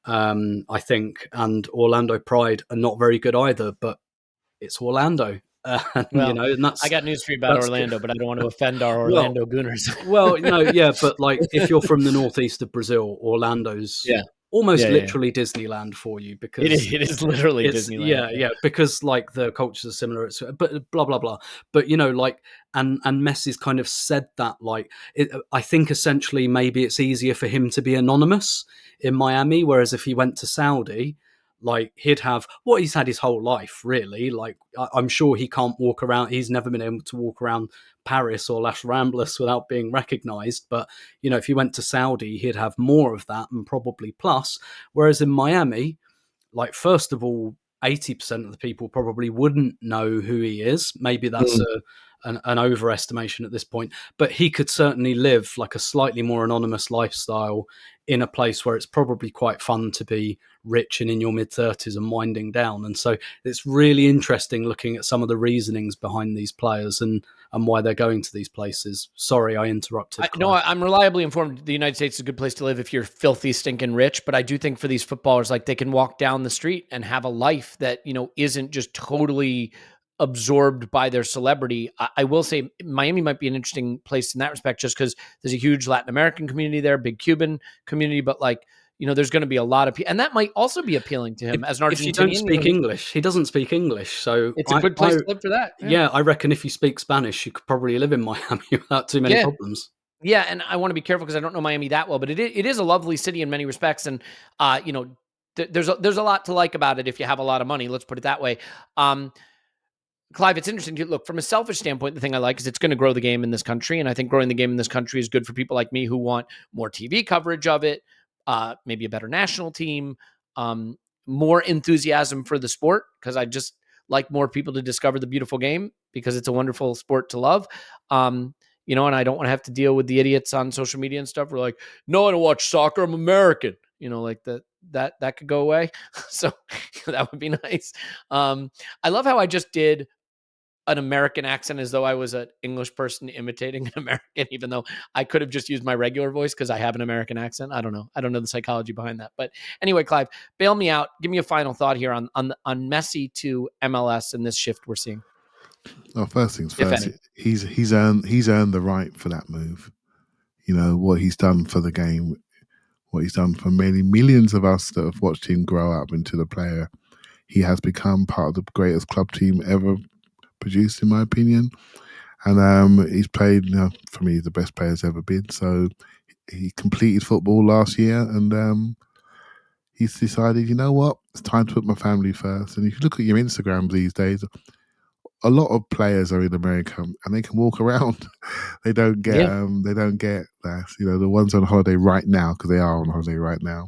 I think, and Orlando Pride are not very good either, but it's Orlando. Well, you know, and I got news for you about Orlando, but I don't want to offend our Orlando Gooners. Well, no, yeah, but like, if you're from the northeast of Brazil, Orlando's almost literally Disneyland for you, because it is literally Disneyland. Yeah, because like the cultures are similar, but blah blah blah. But you know, like, and Messi's kind of said that, like, I think essentially maybe it's easier for him to be anonymous in Miami, whereas if he went to Saudi, like, he'd have what he's had his whole life, really. Like, I'm sure he can't walk around. He's never been able to walk around Paris or Las Ramblas without being recognized. But, you know, if he went to Saudi, he'd have more of that, and probably plus. Whereas in Miami, like, first of all, 80% of the people probably wouldn't know who he is. Maybe that's an overestimation at this point. But he could certainly live like a slightly more anonymous lifestyle in a place where it's probably quite fun to be rich and in your mid-30s and winding down. And so it's really interesting looking at some of the reasonings behind these players and why they're going to these places. Sorry, I interrupted. No, I'm reliably informed the United States is a good place to live if you're filthy, stinking rich. But I do think for these footballers, like, they can walk down the street and have a life that, isn't just totally absorbed by their celebrity. I will say Miami might be an interesting place in that respect, just because there's a huge Latin American community there, big Cuban community, but there's going to be a lot of people, and that might also be appealing to him as an Argentinian. If you don't speak English, he doesn't speak English, so it's a good place to live for that. Yeah, I reckon if you speak Spanish, you could probably live in Miami without too many problems. Yeah, and I want to be careful because I don't know Miami that well, but it is a lovely city in many respects, and there's a lot to like about it if you have a lot of money. Let's put it that way. Clive, it's interesting to look from a selfish standpoint. The thing I like is it's going to grow the game in this country. And I think growing the game in this country is good for people like me who want more TV coverage of it, maybe a better national team, more enthusiasm for the sport, because I just like more people to discover the beautiful game because it's a wonderful sport to love. And I don't want to have to deal with the idiots on social media and stuff who are like, no, I don't watch soccer. I'm American. Like that could go away. So that would be nice. I love how I just did an American accent as though I was an English person imitating an American, even though I could have just used my regular voice because I have an American accent. I don't know. I don't know the psychology behind that. But anyway, Clive, bail me out. Give me a final thought here on Messi to MLS and this shift we're seeing. Well, first things first, he's earned the right for that move. What he's done for the game, what he's done for many millions of us that have watched him grow up into the player he has become, part of the greatest club team ever produced, in my opinion. And he's played, for me, the best player he's ever been. So he completed football last year, and he's decided, you know what, it's time to put my family first. And if you look at your Instagram these days, a lot of players are in America and they can walk around. They don't get that. The ones on holiday right now, because they are on holiday right now,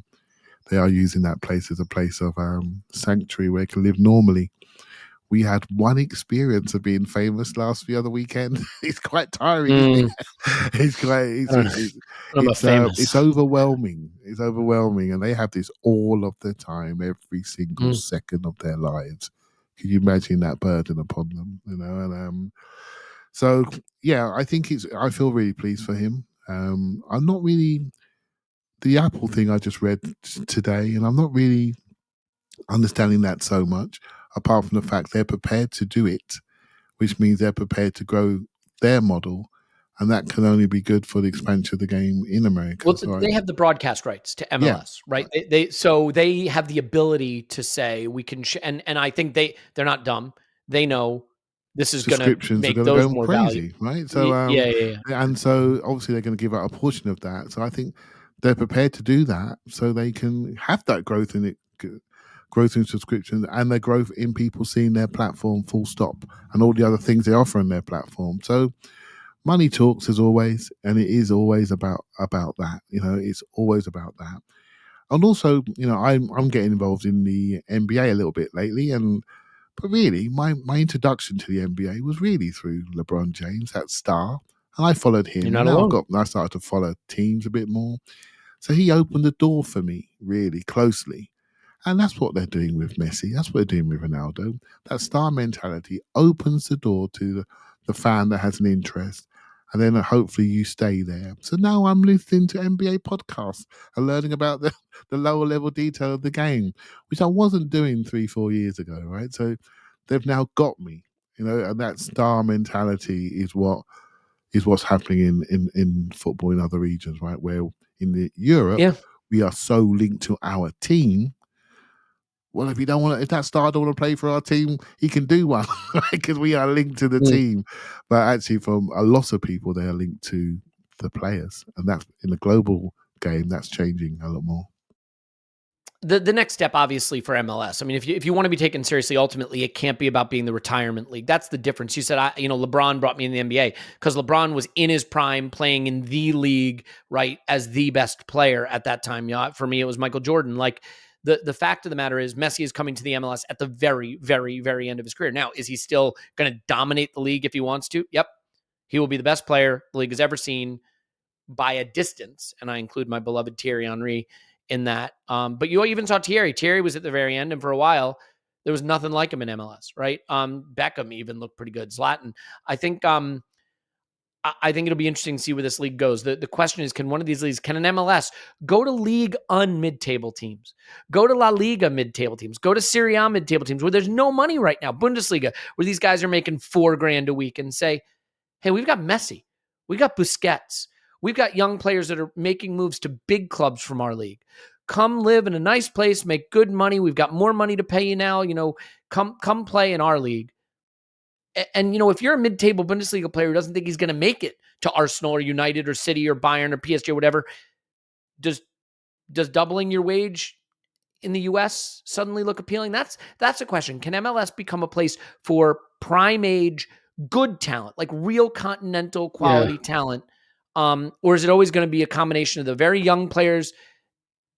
they are using that place as a place of sanctuary where they can live normally. We had one experience of being famous last the other weekend. It's quite tiring. It's overwhelming. It's overwhelming, and they have this all of the time, every single second of their lives. Can you imagine that burden upon them? And so yeah, I think I feel really pleased for him. I'm not really the Apple thing I just read today, and I'm not really understanding that so much, apart from the fact they're prepared to do it, which means they're prepared to grow their model, and that can only be good for the expansion of the game in America. Well, they have the broadcast rights to MLS, right? So they have the ability to say we can, and I think they're not dumb. They know this is going to make those more crazy, right? So yeah. And so obviously they're going to give out a portion of that. So I think they're prepared to do that so they can have that growth in it. Growth in subscriptions and their growth in people seeing their platform full stop and all the other things they offer on their platform. So money talks as always, and it is always about that. It's always about that. And also, I'm getting involved in the NBA a little bit lately, but really my introduction to the NBA was really through LeBron James, that star, and I followed him. You're not alone. I started to follow teams a bit more. So he opened the door for me really closely. And that's what they're doing with Messi. That's what they're doing with Ronaldo. That star mentality opens the door to the fan that has an interest. And then hopefully you stay there. So now I'm listening to NBA podcasts and learning about the lower level detail of the game, which I wasn't doing 3-4 years ago, right? So they've now got me, and that star mentality is what's happening in football in other regions, right? Where in Europe, we are so linked to our team. Well, if that star don't want to play for our team, he can do one, because we are linked to the team. But actually, for a lot of people, they are linked to the players, and that's in the global game. That's changing a lot more. The next step, obviously, for MLS. I mean, if you want to be taken seriously, ultimately, it can't be about being the retirement league. That's the difference. You said, LeBron brought me in the NBA because LeBron was in his prime, playing in the league, right, as the best player at that time. For me, it was Michael Jordan. Like, The fact of the matter is Messi is coming to the MLS at the very, very, very end of his career. Now, is he still going to dominate the league if he wants to? Yep. He will be the best player the league has ever seen by a distance. And I include my beloved Thierry Henry in that. But you even saw Thierry. Thierry was at the very end, and for a while, there was nothing like him in MLS, right? Beckham even looked pretty good. Zlatan. I think it'll be interesting to see where this league goes. The question is, can one of these leagues, can an MLS go to League One mid-table teams, go to La Liga mid-table teams, go to Serie A mid-table teams where there's no money right now, Bundesliga, where these guys are making $4,000 a week, and say, hey, we've got Messi, we got Busquets, we've got young players that are making moves to big clubs from our league. Come live in a nice place, make good money. We've got more money to pay you now. Come play in our league. And, if you're a mid-table Bundesliga player who doesn't think he's going to make it to Arsenal or United or City or Bayern or PSG or whatever, does doubling your wage in the U.S. suddenly look appealing? That's a question. Can MLS become a place for prime age, good talent, like real continental quality talent? Or is it always going to be a combination of the very young players,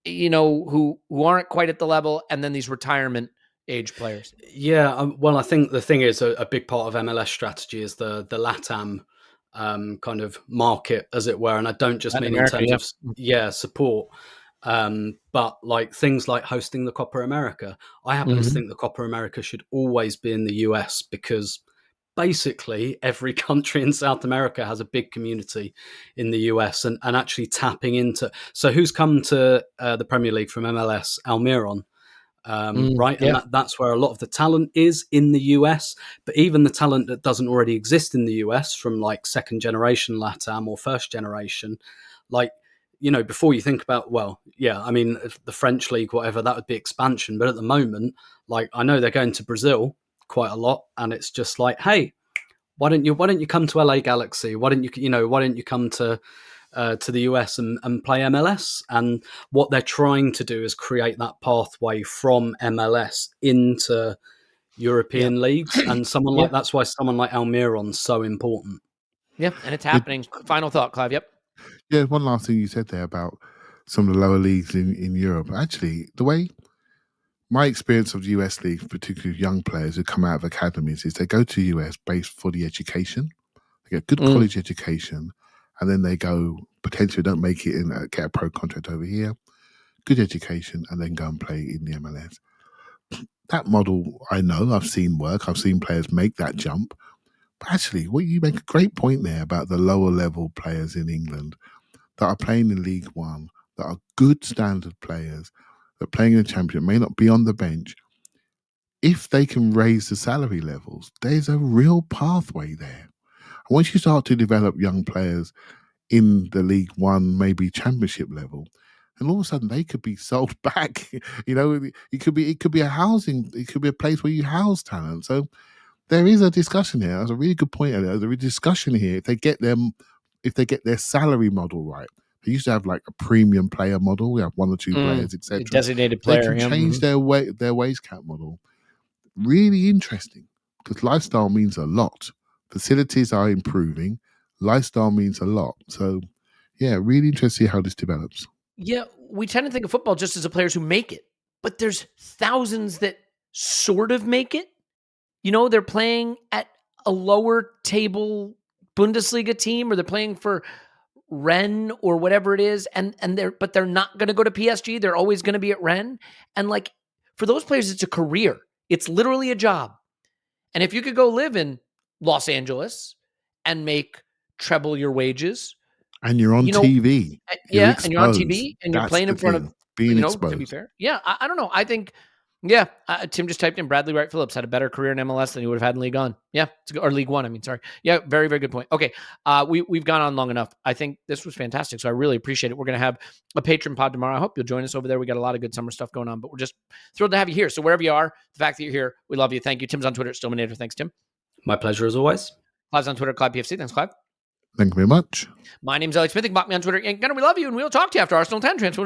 who aren't quite at the level, and then these retirement age players? Yeah, well, I think the thing is a big part of MLS strategy is the LATAM kind of market, as it were, and I don't just mean in terms of support, but like things like hosting the Copa America. I happen to think the Copa America should always be in the US, because basically every country in South America has a big community in the US, and actually tapping into. So who's come to the Premier League from MLS? Almiron. Right. And that's where a lot of the talent is in the US. But even the talent that doesn't already exist in the US from like second generation LATAM or first generation, like, before you think about, the French league, whatever, that would be expansion. But at the moment, like, I know they're going to Brazil quite a lot, and it's just like, hey, why don't you come to LA Galaxy? Why don't you come to the US and play MLS? And what they're trying to do is create that pathway from MLS into European leagues, and that's why someone like Almiron's so important. Yeah, and it's happening. Final thought, Clive. Yep. Yeah, one last thing you said there about some of the lower leagues in Europe. Actually, the way my experience of the US leagues, particularly young players who come out of academies, is they go to US based for the education. They get good college education, and then they go, potentially don't make it and get a pro contract over here, good education, and then go and play in the MLS. That model, I know, I've seen work. I've seen players make that jump. But actually, you make a great point there about the lower level players in England that are playing in League One, that are good standard players, that are playing in the Championship, may not be on the bench. If they can raise the salary levels, there's a real pathway there. And once you start to develop young players in the League One, maybe Championship level, and all of a sudden they could be sold back. It could be a place where you house talent. So there is a discussion here. That's a really good point. There's a discussion here. If they get their salary model right. They used to have like a premium player model. We have one or two players, etc. Designated player. They can change their wage cap model. Really interesting, because lifestyle means a lot. Facilities are improving. Lifestyle means a lot. So, yeah, really interesting to see how this develops. Yeah, we tend to think of football just as the players who make it, but there's thousands that sort of make it. They're playing at a lower table Bundesliga team, or they're playing for Rennes or whatever it is, and they're not going to go to PSG. They're always going to be at Rennes. And like, for those players, it's a career. It's literally a job. And if you could go live in Los Angeles and make treble your wages, and you're on TV, and you're on TV, and you're playing in front of being exposed. To be fair, I don't know. I think, Tim just typed in Bradley Wright Phillips had a better career in MLS than he would have had in League One. Or League One. I mean, sorry. Yeah, very, very good point. Okay, we've gone on long enough. I think this was fantastic, so I really appreciate it. We're going to have a patron pod tomorrow. I hope you'll join us over there. We got a lot of good summer stuff going on, but we're just thrilled to have you here. So wherever you are, the fact that you're here, we love you. Thank you. Tim's on Twitter at Stillmanator. Thanks, Tim. My pleasure as always. Clive's on Twitter at Clive PFC. Thanks, Clive. Thank you very much. My name's Elliot Smith. You can block me on Twitter. And we love you, and we'll talk to you after Arsenal 10 transfer.